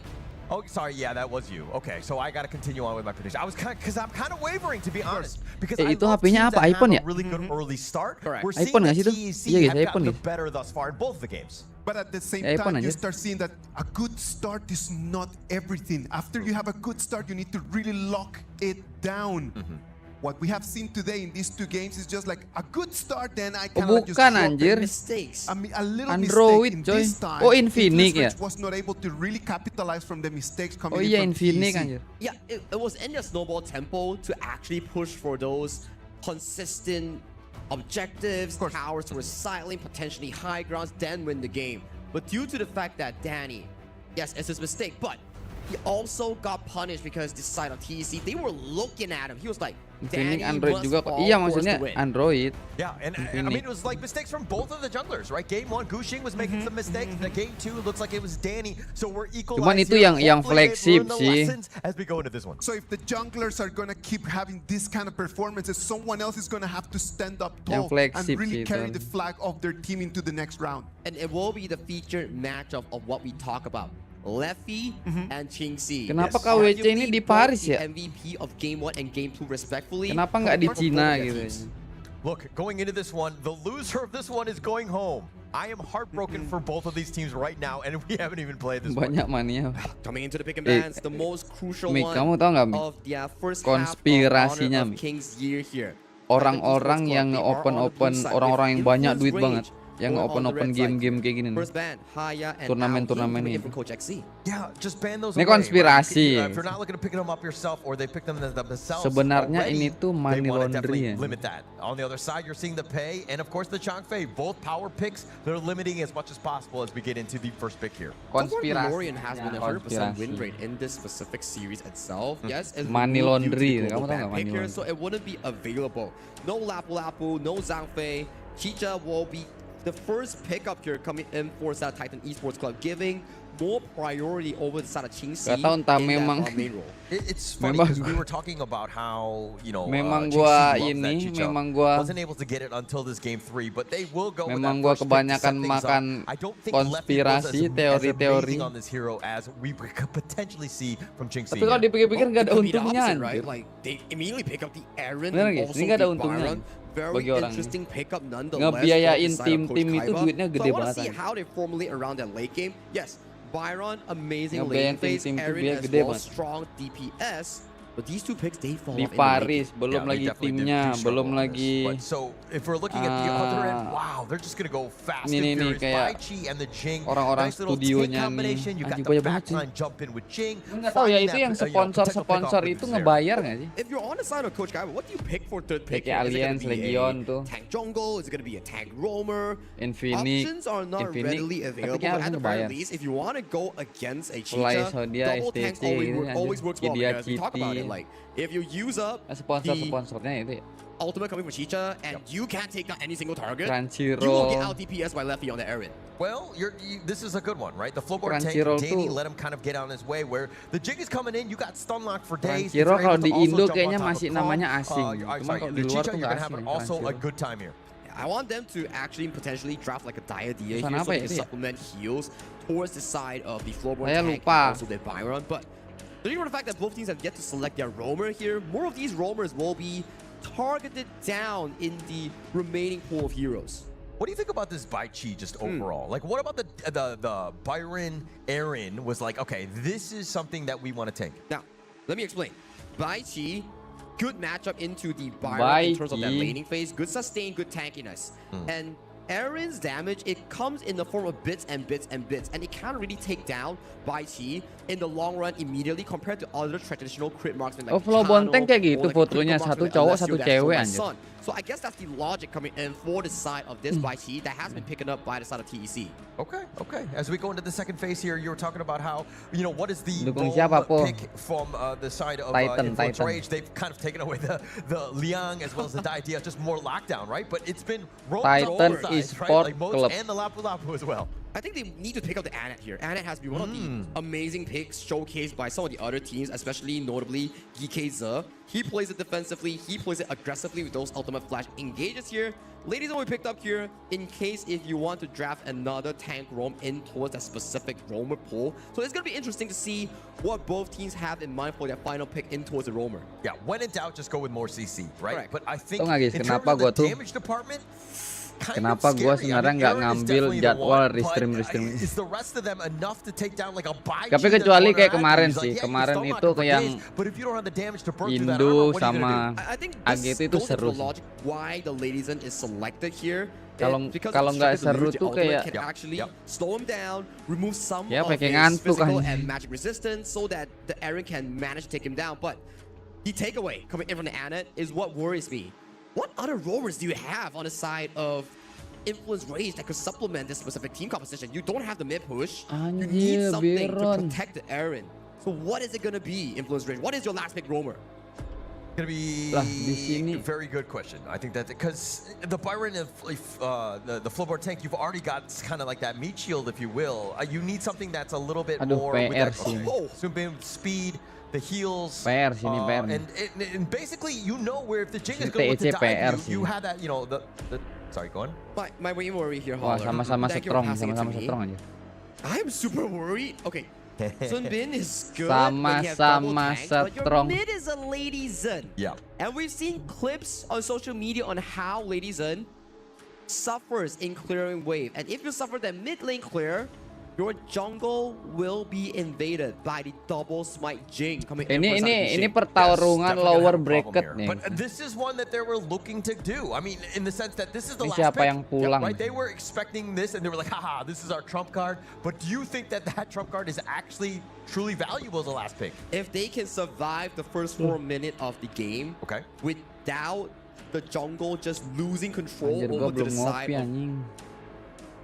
Oh, sorry. Yeah, that was you. Okay, so I got to continue on with my prediction. I was because I'm kind of wavering, to be honest. Because I itu love HP-nya teams apa? that iPhone have ya? a really good early start. Correct. We're seeing iPhone that nggak sih itu? TEC Iya, have guys, gotten iPhone the ya. better thus far in both the games. But at the same iPhone time, you aja. start seeing that a good start is not everything. After you have a good start, you need to really lock it down. What we have seen today in these two games is just like a good start, then I Oh, cannot just bukan drop anjir. it. Mistakes. A little Android, mistake in coy. this time. Oh, Infinix ya? Influence was not able to really capitalize from the mistakes coming Oh in iya from Infinix TEC. anjir. Yeah, it was in the snowball tempo to actually push for those consistent objectives, towers to recycling, potentially high grounds, then win the game. But due to the fact that Danny, yes, it's his mistake, but he also got punished because this side of TEC, they were looking at him. He was like, Infinix Danny Android must juga kok. fall Iya for us maksudnya to win. Android. Yeah, and I mean, it was like mistakes from both of the junglers, right? Game 1, Gushing was making some mistakes. The game 2 looks like it was Danny. So we're equalized. Cuman itu here. yang Hopefully flagship they've learned the sih. lessons as we go into this one. So if the junglers are gonna keep having this kind of performances, someone else is gonna have to stand up Yang tall and flagship really sih carry itu. the flag of their team into the next round. And it will be the featured matchup of what we talk about. Leffy and Qingxi. Kenapa Yes. KWC ini di Paris the ya? MVP of Game 1 and Game 2 respectfully. Kenapa nggak di Cina gitu? Look, going into this one, the loser of this one is going home. I am heartbroken for both of these teams right now, and we haven't even played this one. Banyak mania. Coming into the pick and bans, the most crucial Mik, one kamu tahu nggak, Mik? of the first Konspirasinya, half of Mik. King's year here. Orang-orang yang nge-open, orang-orang yang banyak duit banget, yang nge-open game-game kayak gini nih. First ban, Haya and Turnamen-turnamen Aoki ini. from Coach XC. Yeah, just ban those Ini away, konspirasi. right? If you're not looking to pick them up yourself or they pick them themselves Sebenarnya already, ini tuh they money wanna laundry definitely ya. limit that. On the other side, you're seeing the pay and of course the Changfei, both power picks. They're limiting as much as possible as we get into the first pick here. Konspirasi. Memorian has been a 100% win Konspirasi. rate in this specific series itself. Yes, it's Money removed due to the laundry. Kamu global tahu ban nggak money picker, laundry? so it wouldn't be available. No Lapu Lapu, no Zhangfei. Chicha will be the first pickup here coming in for South Titan Esports Club, giving more priority over the side of Qingxi Gak tahu entah in memang- that main role. It's funny Memang because we were talking about how, you know, Memang Qingxi gua loves that ini, Chicha. memang gua- wasn't able to get it until this game 3, but they will go with Memang that gua first pick to kebanyakan set things up. makan I don't think Lefty was konspirasi, as teori-teori. amazing on this hero as we could potentially see from Qingxi. Tapi kalau here. dipikir-pikir nggak ada It could be the untungnya opposite, anjir. right? Like they immediately pick up the Aaron Bener and nggak? also Ini nggak ada the untungnya Byron. Very bagi orang. interesting pickup nonetheless. Ngebiayain from the side of Coach tim-tim itu Kaiba. duitnya So gede I want to banget, see anjir. how they formulate around that late game. Yes, Byron, amazing Ngebiayain lane phase. tim-tim itu Aaron biaya as gede well, banget. strong DPS. But these two picks, they fall Di off in the late Paris, game. belum Yeah, they lagi definitely did timnya, struggle belum on this. lagi But so if we're looking at the other end, wow, they're just gonna go fast Ini and nih, furious. kayak Bai Chi and the Jing. orang-orang Nice little studionya tank combination. nih. You got Anjing, the banyak banget sih. backline jump in with Jing. Nggak tahu ya itu yang sponsor itu ngebayar nggak sih? If you're on the side of Coach Guy, what do you pick for third pick? Kayak Is it gonna Alliance, be Legion a tuh. tank jungle? Is it gonna be a tank roamer? Infinix, Options are not readily available. kayaknya But at harus the very ngebayar. least, if you want to go against a Mulai cheetah, Sodia, double tanks STC gitu, always works well Dia because we talk about it. Citi. Like if you use up the Sponsor-sponsornya itu ya. ultimate coming from Cheetah and you can't take down any single target, Crunchyroll. you will get out DPS by Lefty on the Aaron. Well, this is a good one, right? The floorboard tank, Crunchyroll Danny tuh. let him kind of get on his way where the Jig is coming in, you got stun lock for days. Crunchyroll kalau di Indo kayaknya You're masih able to also namanya jump on asing. top of Cuma kalau di luar tuh you're nggak gonna have asing. also a Crunchyroll. good time here. I want them to actually potentially draft like a Diadea Pesan here so apa they ya can itu ya? supplement heals towards the side of the floorboard Saya tank lupa. and also the Byron. But judging from the fact that both teams have yet to select their roamer here, more of these roamers will be targeted down in the remaining pool of heroes. What do you think about this Bai Chi just overall? Like, what about the Byron Aaron was like, okay, this is something that we want to take. Now, let me explain. Bai Chi, good matchup into the Byron Bai in terms of that Chi. laning phase. Good sustain, good tankiness. And Aaron's damage, it comes in the form of bits and bits and bits. And it can't really take down Bai Chi in the long run immediately compared to other traditional crit marksmen like Flow Bonteng kayak gitu or like a fotonya, critical satu marksman cowok, like satu Alessio cewek, that's anjir. Son. So I guess that's the logic coming in for the side of this Bai Chi that has been picking up by the side of TEC. Okay, okay. As we go into the second phase here, you were talking about how, you know, what is the Dukung role siapa, Po? pick from the side of Titan. Influence Rage. They've kind of taken away the Liang as well as the Diadea, just more lockdown, right? But it's been rolled on Titan both sides, right? Esport Like Modes Club. and the Lapu Lapu as well. I think they need to pick up the Anet here. Anet has been one of the amazing picks showcased by some of the other teams, especially notably GKZ. He plays it defensively, he plays it aggressively with those ultimate flash engages here. Ladies and we picked up here in case if you want to draft another tank roam in towards that specific roamer pool. So it's going to be interesting to see what both teams have in mind for their final pick in towards the roamer. Yeah, when in doubt, just go with more CC, right? Correct. But I think Tau nggak, guys, in terms kenapa of the gua tuh- damage department, kind Kenapa of gua scary. sebenarnya nggak Aaron is ngambil definitely the jadwal one, restream but, ini? Is the rest of them enough to take down like a Bai Tapi Chi kecuali that's kayak going kemarin after you? sih. He's like, Kemarin yeah, you itu stun lock yang for days, but if you don't have the damage to burn through that Indo armor, what are you sama gonna do? I think AG this itu goes into seru the sih. logic why the Ladies'n is selected here. Kalau nggak seru tuh kayak can actually slow him down, remove some ya of kayak his ngantuk physical kan. and magic resistance so that the Aaron can manage to take him down. But the takeaway coming in from the Anet is what worries me. What other roamers do you have on the side of Influence Rage that could supplement this specific team composition? You don't have the mid push. You need Anjir, something to Biron. protect the Aaron. So what is it gonna be, Influence Rage? What is your last pick roamer? Gonna be Lah, di sini. a very good question. I think that because the Byron of the floorboard tank, you've already got kind of like that meat shield, if you will. You need something that's a little bit Aduh, more with PR that sih. Sumbim speed, the heals. PR sini, PR nih. And basically, you know where if the Jing is going to look to TEC PR dive sih. you have that, you know, the sorry, go on. My main worry here, Wah, Holler. sama-sama Thank you for strong, passing it to sama-sama me. strong aja. I'm super worried. Okay, Sun Bin is good when you have double Sama-sama tanks, but your strong. mid is a Lady Zen. Yeah. And we've seen clips on social media on how Lady Zen suffers in clearing wave. And if you suffer that mid lane clear, your jungle will be invaded by the double smite Jing coming in. Ini Yes, pertarungan definitely lower have a problem bracket here. nih. But this is one that they were looking to do. I mean, in the sense that this is the Ini last siapa pick. yang pulang Right? nih? They were expecting this and they were like, haha, this is our trump card. But do you think that that trump card is actually truly valuable as the last pick? If they can survive the first 4 minutes of the game Okay. without the jungle just losing control Anjir, gua over to belum the side ngopi of anjing.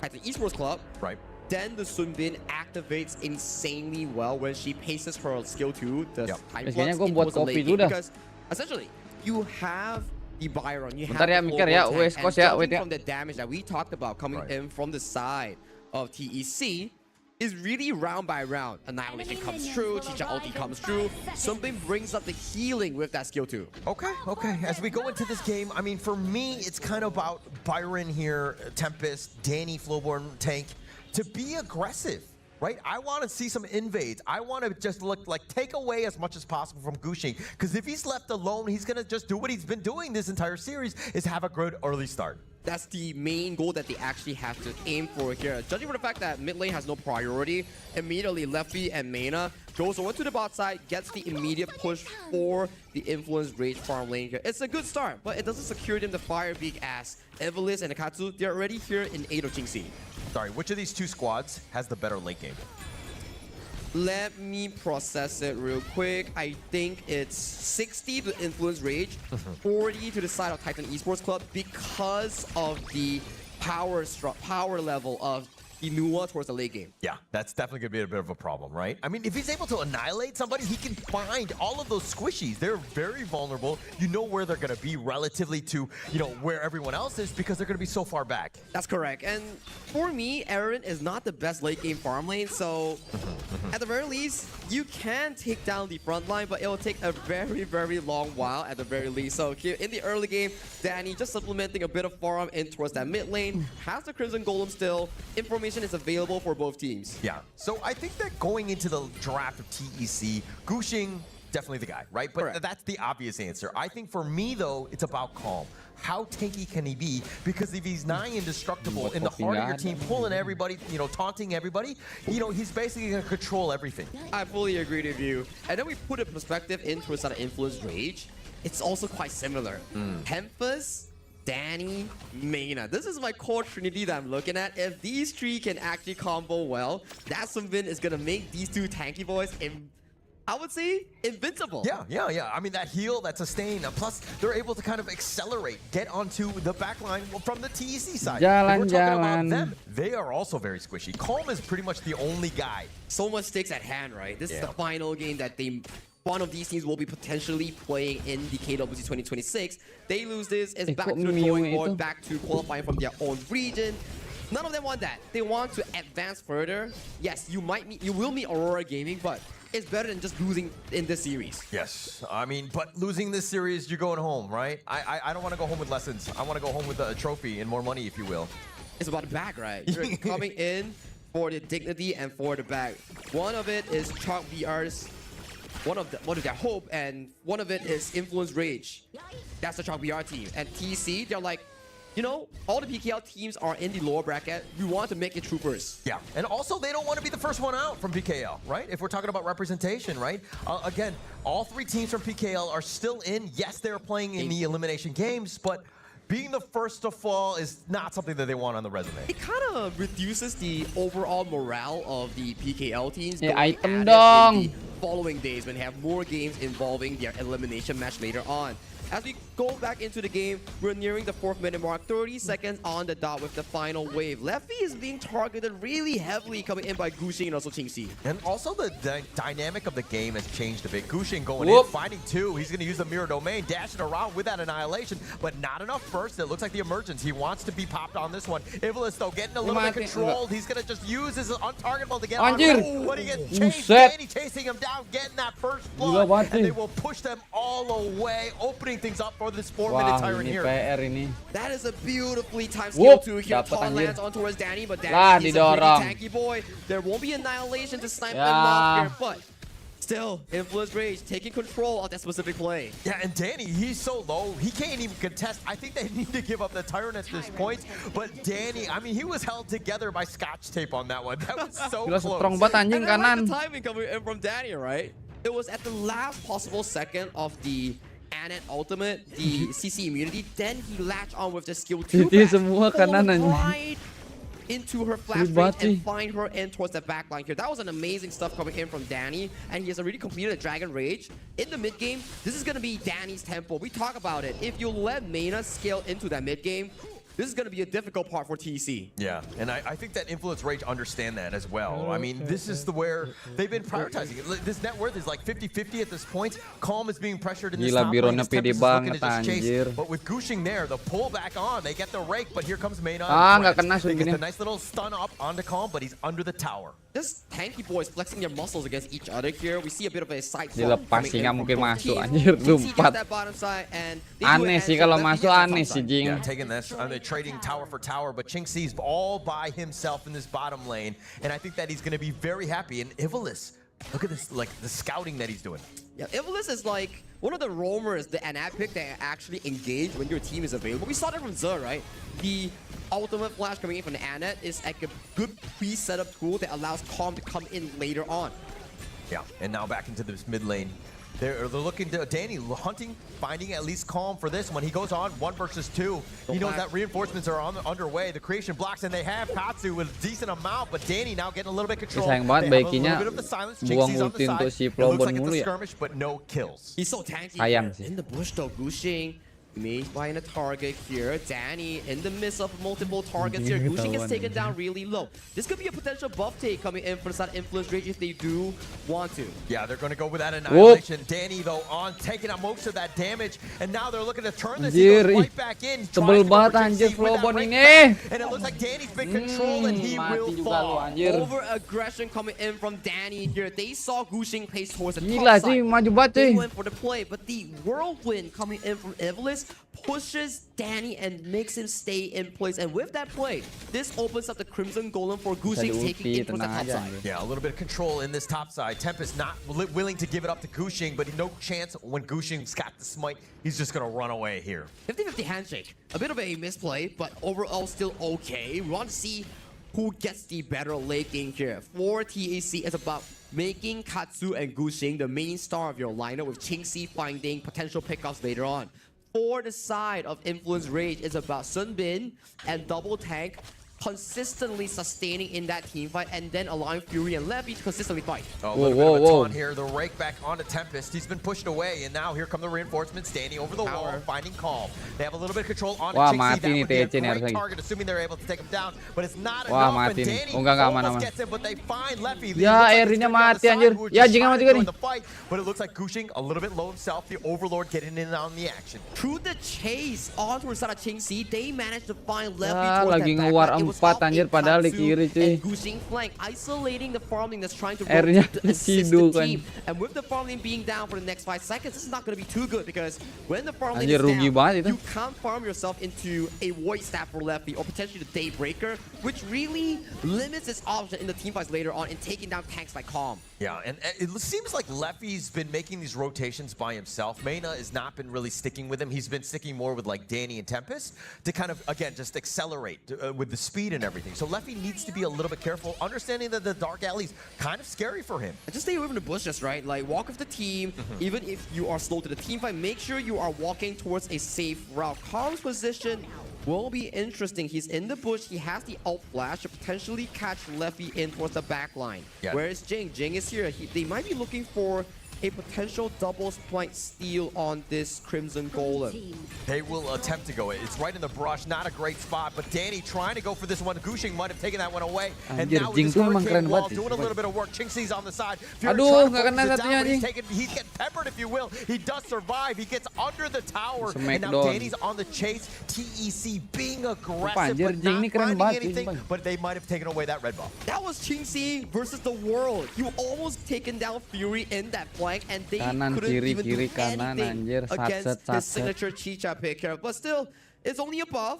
at the esports club, Right. then the Sun Bin activates insanely well when she paces her skill to the Yep. time Kayaknya flux gua buat into the kopi late dulu game dah. because essentially you have the Byron, you Bentar have ya, the mikir Floorboard ya, tank, West and Coast ya, judging wait ya. from the damage that we talked about coming Right. in from the side of TEC is really round by round. Annihilation comes true, Chicha ulti comes true, something brings up the healing with that skill too. Okay, okay. As we go into this game, I mean, for me, it's kind of about Byron here, Tempest, Danny, Flowborn, Tank, to be aggressive, right? I want to see some invades. I want to just take away as much as possible from Gushing, because if he's left alone, he's going to just do what he's been doing this entire series, is have a good early start. That's the main goal that they actually have to aim for here. Judging from the fact that mid lane has no priority, immediately Lefty and Mena goes over to the bot side, gets the immediate push for the Influence Rage farm lane here. It's a good start, but it doesn't secure them the fire beak as Evilis and Akatsu, they're already here in 8 of Jingxi. Sorry, which of these two squads has the better late game? Let me process it real quick. I think it's 60 to Influence Rage, 40 to the side of Titan Esports Club because of the power level of Inua towards the late game. Yeah, that's definitely going to be a bit of a problem, right? I mean, if he's able to annihilate somebody, he can find all of those squishies. They're very vulnerable. You know where they're going to be relatively to, you know, where everyone else is because they're going to be so far back. That's correct. And for me, Aaron is not the best late game farm lane, so at the very least, you can take down the front line, but it will take a very, very long while at the very least. So here in the early game, Danny just supplementing a bit of farm in towards that mid lane, has the Crimson Golem still. Information is available for both teams. Yeah, so I think that going into the draft of TEC, Gushing, definitely the guy, right? But Correct. That's the obvious answer. I think for me, though, it's about Calm. How tanky can he be? Because if he's nigh indestructible in the heart of your team, pulling everybody, you know, taunting everybody, you know, he's basically going to control everything. I fully agree with you. And then we put a perspective into a sort of Influence Rage. It's also quite similar. Tempest, Danny, Mena. This is my core trinity that I'm looking at. If these three can actually combo well, that Sunbin is going to make these two tanky boys, I would say, invincible. Yeah. I mean, that heal, that sustain, plus they're able to kind of accelerate, get onto the backline from the TEC side. If we're talking about them, they are also very squishy. Calm is pretty much the only guy. So much stakes at hand, right? This is the final game that one of these teams will be potentially playing in the KWC 2026. They lose this, it's back to the drawing board, back to qualifying from their own region. None of them want that. They want to advance further. Yes, you will meet Aurora Gaming, but it's better than just losing in this series. Yes, I mean, but losing this series, you're going home, right? I don't want to go home with lessons. I want to go home with a trophy and more money, if you will. It's about the bag, right? You're coming in for the dignity and for the bag. One of it is Chalk VR's one of their hope, and one of it is Influence Rage. That's the Chalk VR team. And TC, they're like, you know, all the PKL teams are in the lower bracket. We want to make it troopers. Yeah, and also they don't want to be the first one out from PKL, right? If we're talking about representation, right? Again, all three teams from PKL are still in. Yes, they're playing in the elimination games, but being the first to fall is not something that they want on the resume. It kind of reduces the overall morale of the PKL teams. Item dong. In the following days when they have more games involving their elimination match later on. As we go back into the game, we're nearing the 4th minute mark, 30 seconds on the dot with the final wave. Lefty is being targeted really heavily coming in by Gushing and also Qingxi. And also the dynamic of the game has changed a bit. Gushing going in, finding two. He's going to use the mirror domain, dashing around with that annihilation, but not enough first. It looks like the emergence. He wants to be popped on this one. Ivalis, though, getting a little bit controlled. He's going to just use his untargetable to get on. But he gets chased. Danny chasing him down, getting that first blood. And they will push them all away, opening things up for this 4-minute tyrant here. PR ini. That is a beautifully timed skill too. Here, Taunt lands on towards Danny, but Danny is a pretty tanky boy. There won't be annihilation to snipe him off here, but still, Influence Rage taking control of that specific play. Yeah, and Danny, he's so low, he can't even contest. I think they need to give up the tyrant at this point, but Danny, I mean, he was held together by scotch tape on that one. That was so close. Strong banget anjing And I like kanan. the timing coming in from Danny, right? It was at the last possible second of the Anet ultimate, the CC immunity, then he latched on with the skill 2 Itu semua kanan anjing. right into her flash range and find her in towards the backline here. That was an amazing stuff coming in from Danny, and he has already completed a Dragon Rage. In the mid game, this is going to be Danny's tempo. We talk about it. If you let Mena scale into that mid game, this is going to be a difficult part for TC. Yeah, and I think that Influence Rage understand that as well. I mean, this is where they've been prioritizing it. This net worth is like 50-50 at this point. Calm is being pressured in this top lane. Bironnya pede banget anjir. But with Gushing there, the pull back on, they get the rake, but here comes Mena. Nggak kena They get segini. the nice little stun up onto Calm, but he's under the tower. Just tanky boys flexing their muscles against each other here. We see a bit of a side Dilepas sih nggak mungkin masuk anjir 24. Aneh sih kalau masuk, aneh sih Jing. Yeah, taking this, they're trading tower for tower, but Qingxi's all by himself in this bottom lane, and I think that he's going to be very happy. And Ivalis Look at this, like the scouting that he's doing. Yeah, Ivlis is like one of the roamers, the Anat pick that actually engage when your team is available. We saw that from Zer, right? The ultimate flash coming in from the Anat is like a good pre-setup tool that allows Calm to come in later on. Yeah, and now back into this mid lane. They're looking to Danny hunting, finding at least Calm for this one. He goes on 1 versus 2. He knows that reinforcements are underway. The creation blocks, and they have Katsu with a decent amount, but Danny now getting a little bit control. Sayang banget Baikinya buang ulti untuk si Plobon mulu ya. Skirmish, but no kills. He's so tanky. Sayang sih. In the bush though, Gushing may find a target here. Danny in the midst of multiple targets here. Gushing is taken down really low. This could be a potential buff take coming in for that Influence Rage if they do want to. Yeah, they're going to go with that annihilation. Danny though on taking out most of that damage, and now they're looking to turn this. He goes right back in. Tebel banget anjir Plobon ini. And it looks like Danny's been controlled and he will fall. Over aggression coming in from Danny here. They saw Gushing place towards the Gila top sih, side. maju banget They cuy. went for the play, but the whirlwind coming in from Ivlis pushes Danny and makes him stay in place. And with that play, this opens up the Crimson Golem for Gushing taking it towards the top side. Yeah, a little bit of control in this top side. Tempest not willing to give it up to Gushing, but no chance when Gushing's got the smite. He's just going to run away here. 50-50 handshake. A bit of a misplay, but overall still okay. We want to see who gets the better late game here. For TAC, it's about making Katsu and Gushing the main star of your lineup, with Qingxi finding potential pickups later on. For the side of Influence Rage, it's about Sunbin and Double Tank consistently sustaining in that team fight, and then allowing Fury and Levy to consistently fight. A little bit of a taunt here. The rake back onto Tempest. He's been pushed away, and now here come the reinforcements. Danny over the wall, finding Calm. They have a little bit of control on Qingxi. That would be a great target, assuming they're able to take him down, but it's not enough. And Danny almost gets him, but they find Leffy. Ya, Erinnya mati anjir. Ya, Jingga mati kan nih. But it looks like Gushing a little bit low himself. The Overlord getting in on the action. Through the chase onto the side of Qingxi, they managed to find Levy Ya, towards lagi that ngewar back. 4 anjir padahal di kiri cuy. And Gushing flank, isolating the farming that's trying to Airnya rotate to assist the sidul kan. team. And with the farming being down for the next 5 seconds, this is not going to be too good, because when the farming Anjir, is rugi down, banget itu. you can't farm yourself into a Void Staff for Leffy, or potentially the Daybreaker, which really limits its option in the team fights later on in taking down tanks like Calm. Yeah, and it seems like Leffy's been making these rotations by himself. Mena has not been really sticking with him. He's been sticking more with like Danny and Tempest to kind of, again, just accelerate with the speed and everything. So Leffy needs to be a little bit careful, understanding that the Dark Alley's kind of scary for him. And just stay away from the bushes, right? Like, walk with the team. Even if you are slow to the team fight, make sure you are walking towards a safe route. Calm's position will be interesting. He's in the bush. He has the ult flash to potentially catch Leffy in towards the back line. Yeah. Whereas Jing is here. They might be looking for a potential double point steal on this Crimson Golem. They will attempt to go. It's right in the brush, not a great spot, but Danny trying to go for this one. Gushing might have taken that one away. And Anjir, now with Jing this tuh emang Hurricane keren Wall banget. doing a little bit of work. Qingxi's on the side. Aduh, nggak kena satunya, Fury he's getting peppered, if you will. He does survive. He gets under the tower. And now Smackdown. Danny's on the chase. TEC being aggressive, Anjir, but Jing not ini keren finding banget, anything. Bang. But they might have taken away that red buff. That was Qingxi versus the world. You almost taken down Fury in that flank, and they Kanan, couldn't kiri, even kiri, do kanan, anything anjir. against Satset, his satset. signature Chicha pick here. But still, it's only a buff.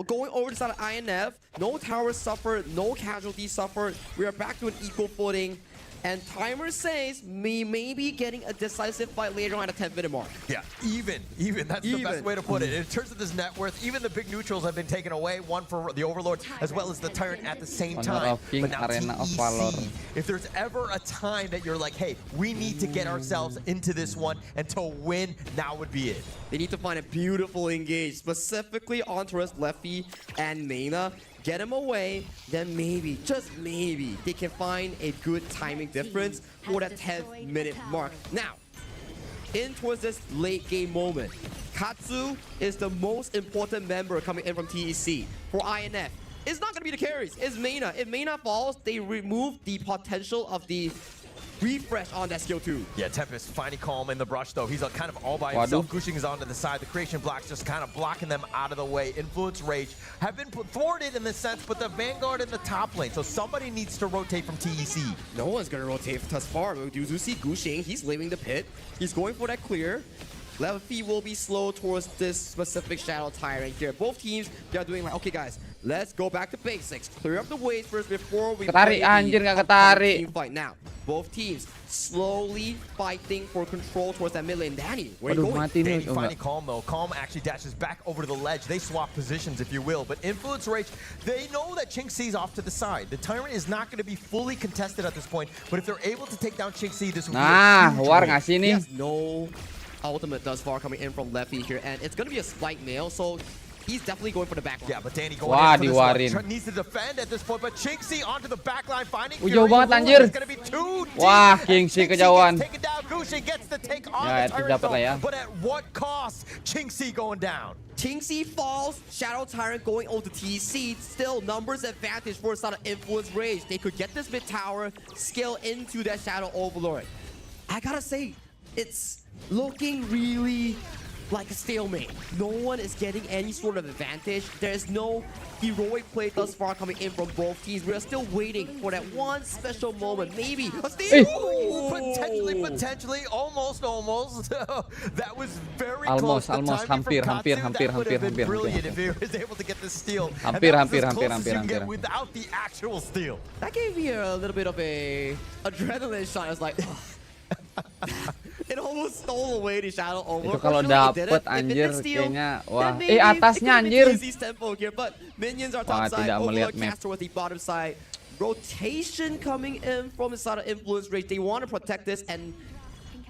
Going over the side of INF, no towers suffered, no casualties suffered. We are back to an equal footing. And timer says me maybe getting a decisive fight later on at the 10-minute mark. Yeah, even. That's the best way to put it. In terms of this net worth, even the big neutrals have been taken away. One for the Overlord, as well as the Tyrant at the same time. King, But now Arena of Valor. TEC, if there's ever a time that you're like, hey, we need to get ourselves into this one and to win, now would be it. They need to find a beautiful engage, specifically on towards Leffy and Mena. Get him away, then maybe, just maybe, they can find a good timing difference for that 10-minute mark. Now, in towards this late game moment, Katsu is the most important member coming in from TEC. For INF, it's not going to be the carries, it's Mena. If Mena falls, they remove the potential of the refresh on that skill 2. Yeah, Tempest finding Calm in the brush, though. He's kind of all by himself. Waduh. Gushing is onto the side. The creation blocks just kind of blocking them out of the way. Influence Rage have been thwarted in this sense, but the Vanguard in the top lane. So somebody needs to rotate from TEC. No one's going to rotate thus far. You do see Gushing, he's leaving the pit. He's going for that clear. Leffy will be slow towards this specific Shadow Tyrant here. Both teams, they're doing like, okay guys, let's go back to basics. Clear up the waves first before we Ketarik, play anjir, the nggak ketarik. team fight. Now, Both teams slowly fighting for control towards that mid lane. Danny, where are Waduh, you going? mati nih. Danny finding Calm though. Calm actually dashes back over to the ledge. They swap positions, if you will. But Influence Rage, they know that Qingxi's off to the side. The Tyrant is not going to be fully contested at this point. But if they're able to take down Qingxi, this will be a huge War win. ngasih He nih. has no ultimate thus far coming in from Lefty here, and it's going to be a spike nail, so he's definitely going for the back line. Yeah, but Danny going Wah, in for diwarin. this one. Needs to defend at this point, but Qingxi onto the back line, finding Jauh banget, anjir. It's gonna be too deep. Wah, Qingxi kejauhan. Gets taken down. Gushi gets to take on Ya, the itu Tyrant dapat lah ya. though, but at what cost? Qingxi going down. Qingxi falls, Shadow Tyrant going over to TC. Still, numbers advantage for a side of Influence Rage. They could get this mid tower, scale into that Shadow Overlord. I gotta say, it's looking really like a stalemate. No one is getting any sort of advantage. There's no heroic play thus far coming in from both teams. We are still waiting for that one special moment. Maybe a steal. Potentially, almost. That was very Almost, close. The timing hampir, from hampir, Katsu, hampir, that would have been hampir, brilliant hampir. if he was able to get the steal. Hampir, And that was hampir, as hampir, close as you can hampir. get without the actual steal. That gave me a little bit of a adrenaline shot. I was like, it almost stole away the Shadow Overlord. Itu kalau Fortunately, it dapet didn't. If it anjir did steal, kayaknya then wah. maybe Atasnya it could have been anjir. TC's tempo here, but minions are Wah, top side. tidak melihat Overlord map. cast towards the bottom side. Rotation coming in from the side of Influence Rage. They want to protect this and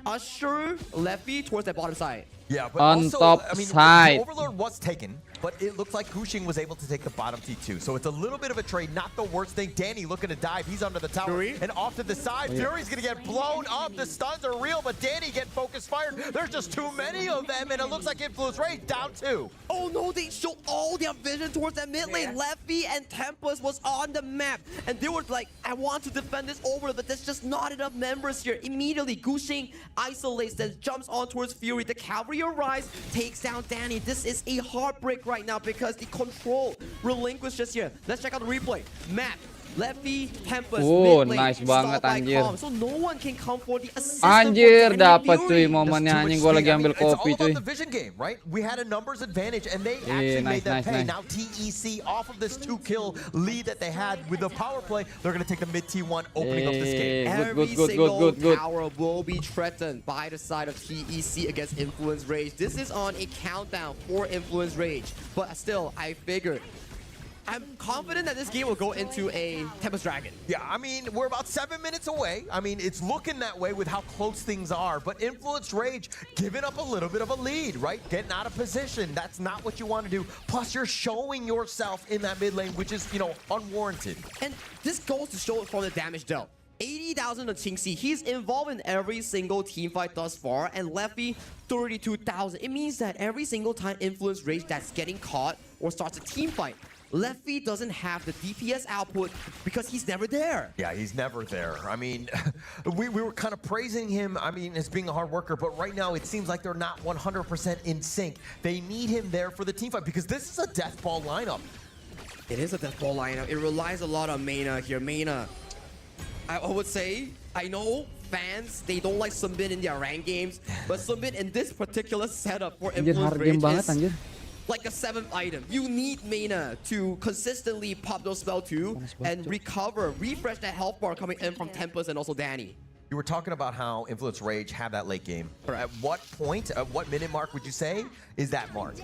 usher Lefty towards that bottom side. Yeah, but On also, top I mean, side. the Overlord was taken, but it looks like Gushing was able to take the bottom T2. So it's a little bit of a trade, not the worst thing. Danny looking to dive. He's under the tower. Fury? And off to the side. Fury's going to get blown up. The stuns are real, but Danny getting focus fired. There's just too many of them, and it looks like Influence Rage down 2. Oh no, they showed all their vision towards that mid lane. Lefty and Tempest was on the map. And they were like, I want to defend this over, but there's just not enough members here. Immediately, Gushing isolates, then jumps on towards Fury. The cavalry arrives, takes down Danny. This is a heartbreak right now because the control relinquishes here. Let's check out the replay. Map. Lefty, Tempest, Oh, mid lane, nice banget, stalled by anjir. Calm. So no one can come for the assist. Anjir, dapat cuy There's momennya too much anjing gua speed. lagi I mean, ambil it's all kopi about cuy. the vision game, right? We had a numbers advantage, and they actually made that pay. nice. Now TEC, off of this 2-kill lead that they had with the power play, they're going to take the mid T1, opening up this game. Every Good. single tower will be threatened by the side of TEC against Influence Rage. This is on a countdown for Influence Rage. But still, I figured I'm confident that this game will go into a Tempest Dragon. Yeah, I mean, we're about 7 minutes away. I mean, it's looking that way with how close things are. But Influence Rage giving up a little bit of a lead, right? Getting out of position. That's not what you want to do. Plus, you're showing yourself in that mid lane, which is, you know, unwarranted. And this goes to show from the damage dealt. 80,000 on Qingxi. He's involved in every single team fight thus far, and Lefty 32,000. It means that every single time Influence Rage that's getting caught or starts a team fight, Lefty doesn't have the DPS output because he's never there. Yeah, he's never there. I mean, we were kind of praising him, I mean, as being a hard worker, but right now it seems like they're not 100% in sync. They need him there for the team fight because this is a death ball lineup. It is a death ball lineup. It relies a lot on Mana here. Mana, I would say, I know fans, they don't like Sumbin in their rank games, but Sumbin in this particular setup for Anjir, Influence hard game Rage banget is anjir. like a 7th item. You need Mana to consistently pop those spell too and recover, refresh that health bar coming in from Tempest and also Danny. You were talking about how Influence Rage had that late game. At what point, at what minute mark would you say is that mark?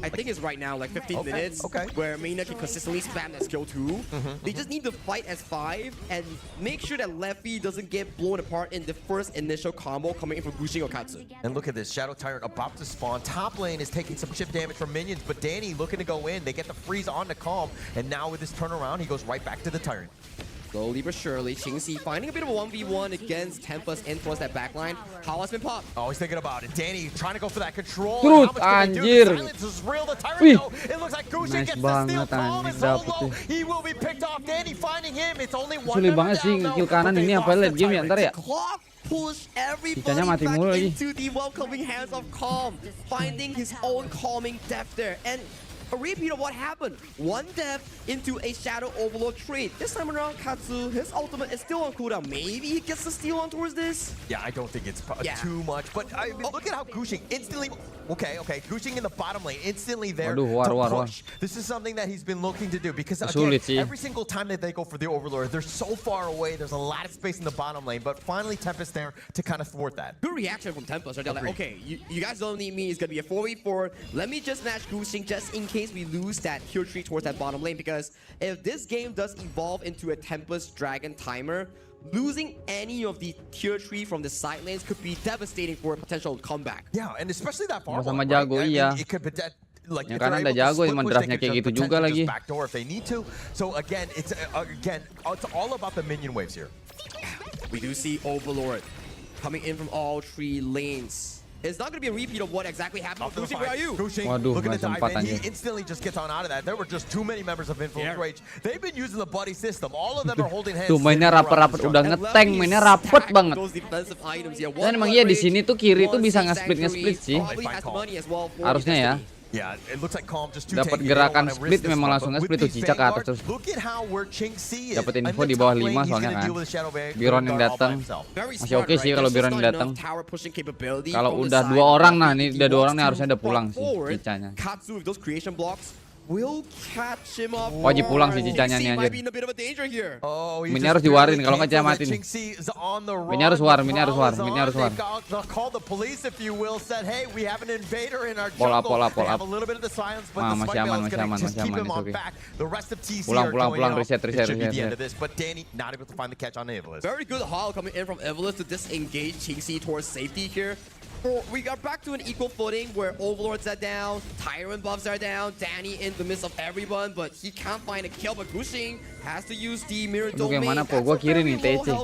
I think it's right now, like 15 minutes, okay. where Mana can consistently spam that skill 2. They just need to fight as 5 and make sure that Lefty doesn't get blown apart in the first initial combo coming in from Gushing or Katsu. And look at this, Shadow Tyrant about to spawn. Top lane is taking some chip damage from minions, but Danny looking to go in. They get the freeze on the Calm, and now with this turnaround, he goes right back to the Tyrant. Slowly but surely, Qingxi finding a bit of a 1v1 against Tempest in towards that backline. How has been popped? Oh, he's thinking about it. Danny trying to go for that control. Truth, and how much can they do? anjir. The silence is real. The Tyrant, Wih. though, it looks like Gucci Nice gets the steal. banget, Calm anjir, is so dapet low. tuh. He will be picked off. Danny finding him. It's only one Sulit member banget sih down, though, nge-kill kanan but they ini apa lost late the game ya Tyrant. ntar ya. Clock push everybody Cicanya mati back mulu lagi. into the welcoming hands of Calm, finding his own calming depth there. And A repeat of what happened. One death into a Shadow Overlord trade. This time around, Katsu, his ultimate is still on cooldown. Maybe he gets the steal on towards this? Yeah, I don't think it's too much. But I mean, look at how Gushing instantly... Okay, Gushing in the bottom lane, instantly there to push. This is something that he's been looking to do. Because again, every single time that they go for the Overlord, they're so far away. There's a lot of space in the bottom lane. But finally, Tempest there to kind of thwart that. Good reaction from Tempest. Right? They're like, okay, you guys don't need me. It's going to be a 4v4. Let me just match Gushing just in case we lose that kill tree towards that bottom lane, because if this game does evolve into a Tempest Dragon timer, losing any of the tier 3 from the side lanes could be devastating for a potential comeback. Yeah, and especially that far sama jago iya. Like ya karena ada jago yang draftnya kayak gitu juga lagi. If they need to. So again, it's all about the minion waves here. We do see Overlord coming in from all 3 lanes. It's not going to be a repeat of what exactly happened with Gushing. Where are you? Gushing, looking to dive in. He instantly just gets on out of that. There were just too many members of Influence Rage. They've been using the buddy system. All of them are holding hands. Tuh mainnya rapet-rapet, udah ngeteng, mainnya rapet banget. Dan emang iya di sini tuh kiri tuh bisa nge-split sih. Harusnya ya. Dapat gerakan split memang langsung nge-split tuh Cica ke atas terus. Dapat info di bawah 5 soalnya kan. Biron yang datang. Masih oke sih kalau Biron yang datang. Kalau udah 2 orang, nah ini udah 2 orang nih harusnya udah pulang sih Cicanya. Wajib pulang sih Cicanya nih anjir. Minnya harus diwarin kalau nggak Cica matiin. Minnya harus war. Pola. Masih aman. Pulang reset. Very good haul coming in from Evilus to disengage Qingxi towards safety here. We are back to an equal footing where Overlords are down, Tyrant buffs are down, Danny in the midst of everyone, but he can't find a kill. But Gushing has to use the mirror domain. Yang mana po? Gua kiri nih TC.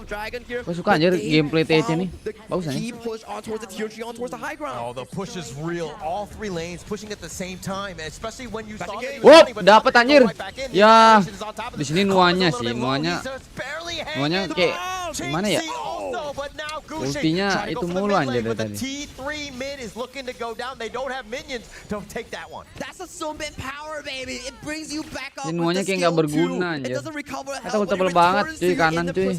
Gua suka anjir gameplay TC nih. Bagus aja. Push on towards the tier 3, on towards the high ground. Oh, the push is real. All 3 lanes pushing at the same time, especially when you saw it. Wop, dapat anjir. Ya, di sini nuanya kayak gimana ya? Ultinya itu mulu anjir dari tadi. T3 mid is looking to go down. They don't have minions to take that one. That's a summon power, baby. It brings you back up. Semuanya kayak nggak berguna anjir. Tebel banget cuy kanan cuy.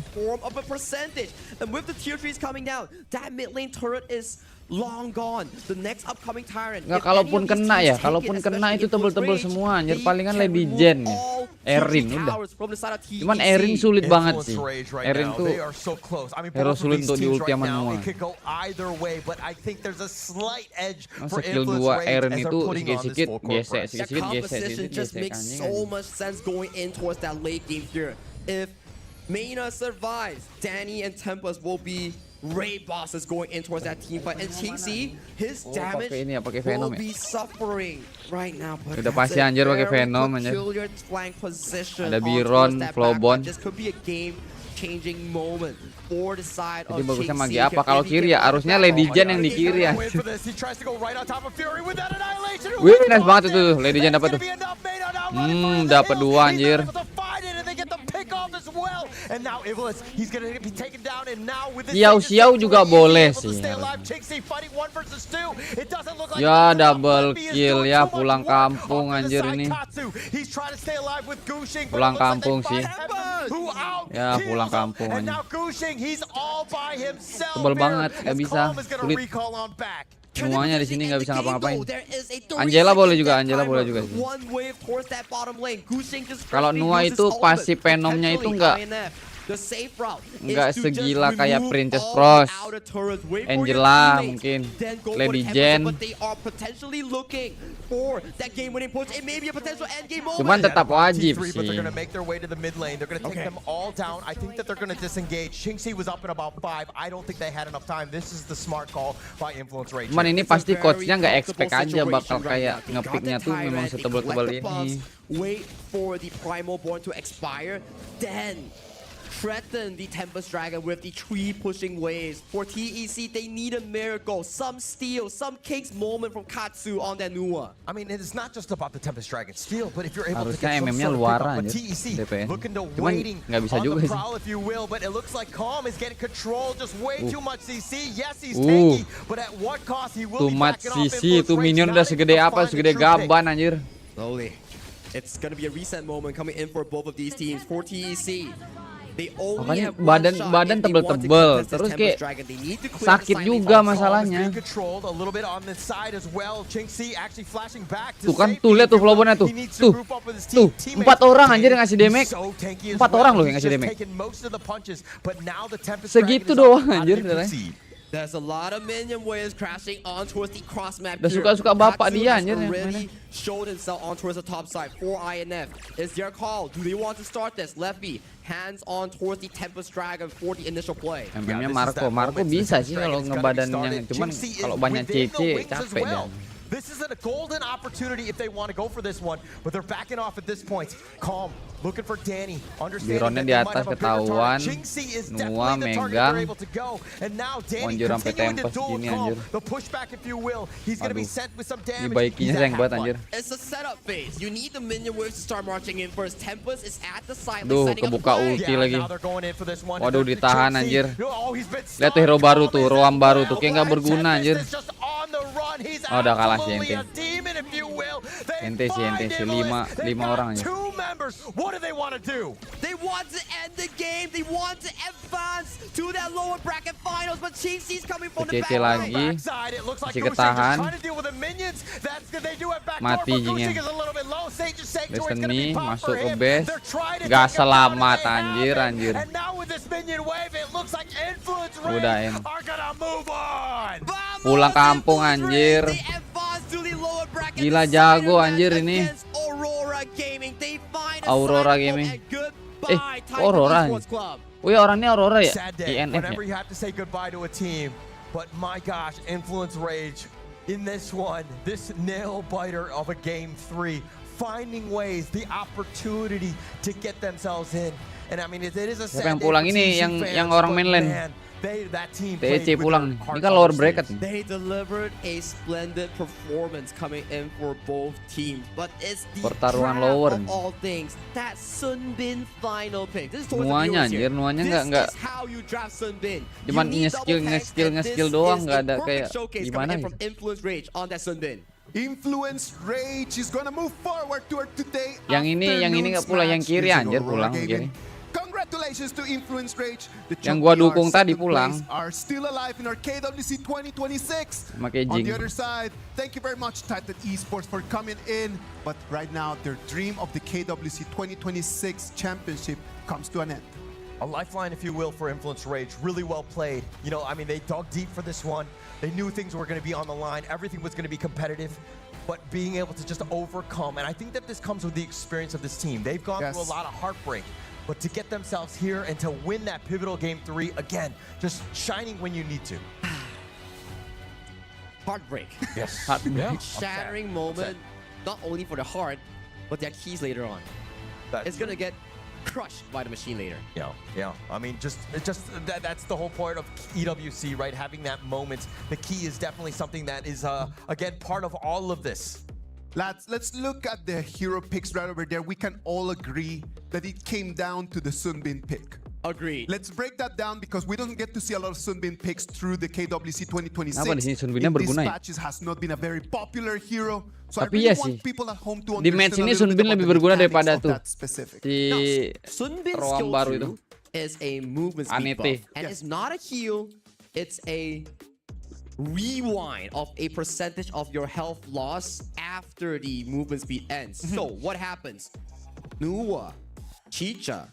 And with the tier 3s coming down, that mid lane turret is long gone. The next upcoming Tyrant. Nggak, kalaupun kena itu tebel semua anjir. Palingan Lady Jen ya. Erin udah. Cuman Erin sulit banget sih. Erin tuh hero sulit untuk di ulti sama semua. Skill 2 Erin itu sikit-sikit gesek so much sense going in towards that late game here. If Mayna survives, Danny and Tempest will be raid bosses going in towards that team fight, and Qingxi, his damage will be suffering right now. Udah pasti anjir pakai Venom anjir. Ada Biron, Flowbone. This could be a game changing moment for the side of Jadi bagusnya magi apa kalau kiri ya? Harusnya Lady Jen yang di kiri ya. Wih, nice banget itu Lady Jen dapat tuh. Dapat 2 anjir. Xiao juga boleh sih. Ya double kill ya, pulang kampung anjir ini. Pulang kampung sih. Ya pulang kampung anjir. Tebel banget, nggak bisa. Sulit. Semuanya di sini nggak bisa ngapa-ngapain. Angela boleh juga sih. Kalau Nua itu pasti Venomnya itu nggak segila kayak Princess Frost, Angela mungkin, Lady Jen. Cuman tetap wajib sih. Cuman ini pasti coachnya nggak expect aja bakal kayak ngepicknya tuh memang setebal-tebal ini. Wait for the Primal Born to expire, then threaten the Tempest Dragon with the 3 pushing waves. For TEC, they need a miracle, some steal, some cakes moment from Katsu on that Nua. I mean, it's not just about the Tempest Dragon steal, but if you're able to get some sort of pick up, luaran but TEC looking to Cuman waiting nggak bisa on juga the sih. prowl, if you will, but it looks like Calm is getting control, just way too much CC. Yes, he's tanky, but at what cost he will Too be much backing off. CC, itu minion udah segede apa, segede gaban anjir. Slowly. It's gonna be a reset moment coming in for both of these teams. For TEC, they only Makanya have one shot badan if they want to tebel-tebel, contest this terus Tempest kayak Dragon. They need to clear sakit the juga silent masalahnya. Being controlled a little bit on the side as well. Jinxie actually flashing back to Tuh kan, safety. tuh lihat tuh flownya tuh. He needs to group up with his Tuh, teammates. 4 orang anjir yang ngasih damage. So tanky as 4 well. orang loh yang He's ngasih just damage. taking most of the punches, but now the Tempest Segitu Dragon is doang, out. anjir, How do they beneran. proceed? There's a lot of minion waves crashing on towards the cross map. Udah here. suka-suka bapak Katsu dia, has anjir, yang already showed himself on towards the top side for INF. It's their call. Do they want to start this? Lefty hands on towards the Tempest Dragon for the initial play. Emangnya Yeah, this is that Marco moment. bisa The sih Tempest kalau Dragon is gonna be ngebadannya, started. cuman Jinxie is kalau banyak within the CC wings as capek well. dia. This is a golden opportunity if they want to go for this one, but they're backing off at this point. Calm, looking for Danny. Bironnya Understanding that di they might atas have a bigger ketahuan. target. Jinxie is Nua definitely the target megang. they're able to go. And now Danny Anjir, sampai continuing to tempest duel gini, Calm. anjir. The pushback if you will. He's going to be Aduh. sent with some Ini damage. baikinya sayang banget anjir. It's a setup phase. You need the minion waves to start marching in first. Tempest is at the side. Duh, setting up kebuka the play. ulti lagi. Now they're going in for this one. Waduh, ditahan, Jinxie, anjir. oh, he's been Lihat tuh hero stunned. baru Calm tuh, is Roam at baru the tuh, kayak nggak well. berguna, Tempest anjir. is just on the run. He's Oh, udah kalah sih, absolutely ente. a demon, if you will. They Ente sih, find ente sih. Ivalice. They've Lima got orang aja. 2 members. What do they want to do? They want to end the game. They want to advance to that lower bracket finals. But Jinxie's coming from the Kecil back. lagi. Backside, it looks like Masih Gushing just ketahan. trying to deal with the minions. That's good. They do have backdoor, Mati but Jingnya. Gushing is a little bit low. Sage's Sanctuary is gonna Destiny be pop masuk for ke him. base. They're trying to Gak take him down, and selamat, they anjir, have it. anjir. And now with this minion wave, it looks like Influence Udah, Rage Em. are gonna move on. Vamos, Pulang kampung, Influence anjir. Rage. They advance to the lower bracket. Gila, The jago, Spider-Man anjir, ini. against Aurora Gaming. They find a Aurora side Gaming. and goodbye, Titan Aurora. Esports Club. Oh ya, orangnya Aurora ya? Sad day INF ya? whenever you have to say goodbye to a team. But my gosh, Influence Rage in this one, this nail biter of a game 3, finding ways, the opportunity to get themselves in. And I mean, it is a Siapa sad yang day pulang for ini? TC Yang fans, orang but mainland. man, that team TEC played with pulang. their Ini hearts kan on lower their bracket sleeves. nih. They delivered a splendid performance coming in for both teams, but it's the Pertarungan trap lower of nih. all things that Sunbin final pick. This is towards the Nuanya, viewers here. anjir, nuanya This nggak is how you draft Sunbin. Cuman You need nge-skill, double tanks, nge-skill, and nge-skill this doang, is nggak a ada perfect kayak showcase gimana coming in gitu. from Influence Rage on that Sunbin. Influence Rage is gonna move forward toward today. Yang ini nggak pulang, yang kiri anjir pulang kiri. Congratulations to Influence Rage. The Yang gua Chunky dukung are tadi second pulang. place, are still alive in our KWC 2026. Pakai On Jing. the other side, thank you very much Titan Esports for coming in. But right now, their dream of the KWC 2026 championship comes to an end. A lifeline, if you will, for Influence Rage. Really well played. You know, I mean, they dug deep for this one. They knew things were going to be on the line. Everything was going to be competitive. But being able to just overcome, and I think that this comes with the experience of this team. They've gone through a lot of heartbreak. But to get themselves here and to win that pivotal game 3, again, just shining when you need to. Heartbreak. Yes. Shattering moment, not only for the heart, but their keys later on. It's gonna get crushed by the machine later. Yeah. I mean, that's the whole point of EWC, right? Having that moment. The key is definitely something that is, again, part of all of this. Lads, let's look at the hero picks right over there. We can all agree that it came down to the Sunbin pick. Agreed. Let's break that down because we don't get to see a lot of Sunbin picks through the KWC 2026. Kenapa di sini Sunbinnya In these berguna ya? patches has not been a very popular hero. So Tapi I really ya want sih, people at home to di match understand ini a little bit Sunbin about lebih the berguna mechanics daripada of tuh that specific. si Sunbin's Roam skill baru 2 itu. is a movement speed Anete. buff. And it's not a heal, it's a rewind of a percentage of your health loss after the movement speed ends. So what happens? Nuwa, Chicha,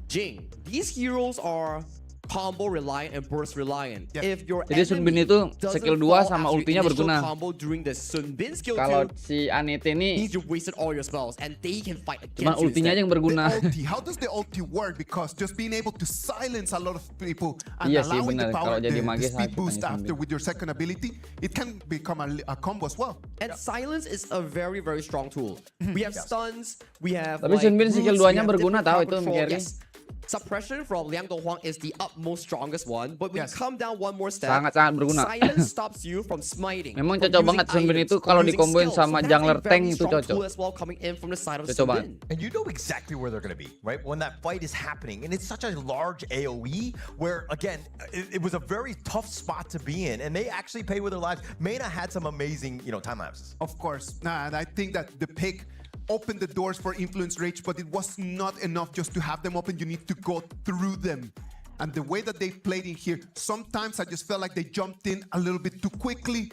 Jing, these heroes are combo reliant and burst reliant. If your Jadi Sunbin itu doesn't skill 2 fall sama after ultinya initial berguna. combo during the Sunbin skill Kalau 2, si Anete ini means you wasted all your spells and they can fight cuman against you ultinya aja instead. yang berguna. The ulti, how does the ulti work? Because just being able to silence a lot of people and Iya sih, allowing benar. the power, Kalau jadi the mage speed sakit boost hanya after Sunbin. with your second ability, it can become a combo as well. And silence is a very, very strong tool. We have stuns, we have Tapi like Sunbin skill roots, 2-nya we have berguna different tahu crowd itu, control. Mikiri. Yes. Suppression from Liang Donghuang is the utmost strongest one, but when Yes. you come down one more step, Sangat-sangat berguna. silence stops you from smiting. Memang from cocok using banget Sunbin items, itu from kalau using dikomboin skills. sama So that's jungler a very tank itu strong cocok. tool as well coming in from the side of Cocok banget. Sunbin. And you know exactly where they're going to be, right? When that fight is happening. And it's such a large AoE where, again, it was a very tough spot to be in. And they actually pay with their lives. Mena had some amazing, time lapses. Of course, and I think that the pick opened the doors for Influence Rage, but it was not enough just to have them open. You need to go through them. And the way that they played in here, sometimes I just felt like they jumped in a little bit too quickly.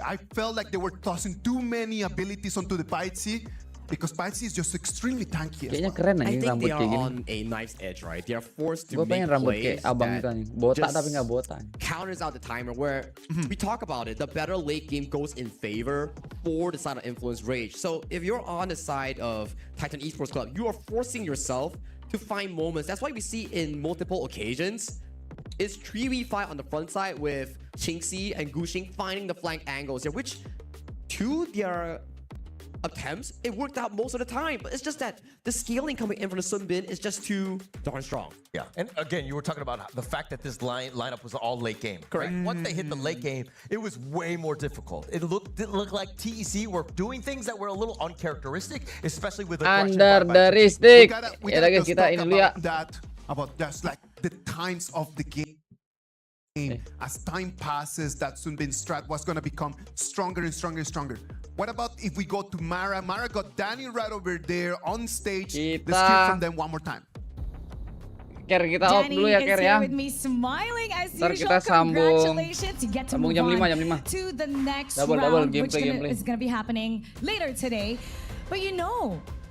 I felt like they were tossing too many abilities onto the Paitsi, because Paitsi is just extremely tanky as Kayaknya well. keren I nih think rambut they are kayak gini. on a knife's edge, right? They are forced to Gue make pengen rambut plays kayak abang that kita nih. Botak just tapi nggak botak. counters out the timer, where we talk about it, the better late game goes in favor for the side of Influence Rage. So if you're on the side of Titan Esports Club, you are forcing yourself to find moments. That's why we see in multiple occasions is 3v5 on the front side with Qingxi and Gushing finding the flank angles here, which to their attempts, it worked out most of the time. But it's just that the scaling coming in from the Sun Bin is just too darn strong. Yeah, and again, you were talking about the fact that this lineup was all late game. Correct. Right? Once they hit the late game, it was way more difficult. It looked like TEC were doing things that were a little uncharacteristic, especially with the Under the stick. We Ya gotta guys, just kita talk ini dulu ya. about just like the times of the game. As time passes, that Sunbin strat was going to become stronger and stronger and stronger. What about if we go to Mara? Mara got Danny right over there on stage. Let's hear from them one more time. Ker, kita off dulu ya, Ker ya. Ntar kita sambung jam 5. To the next Double round, gameplay. Is going to be happening later today. But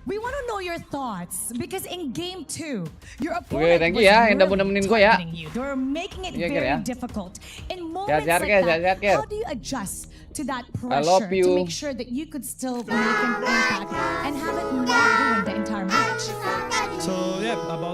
we want to know your thoughts because in game 2, your opponent thank you ya, yang udah nemenin gue ya. They're making it Iya, Ker, very ya. difficult. In moments Sehat-sehat, like Ker, that, sehat-sehat, Ker. how do you adjust to that love pressure you. to make sure that you could still make an impact and have it not ruin the entire match? So yeah, about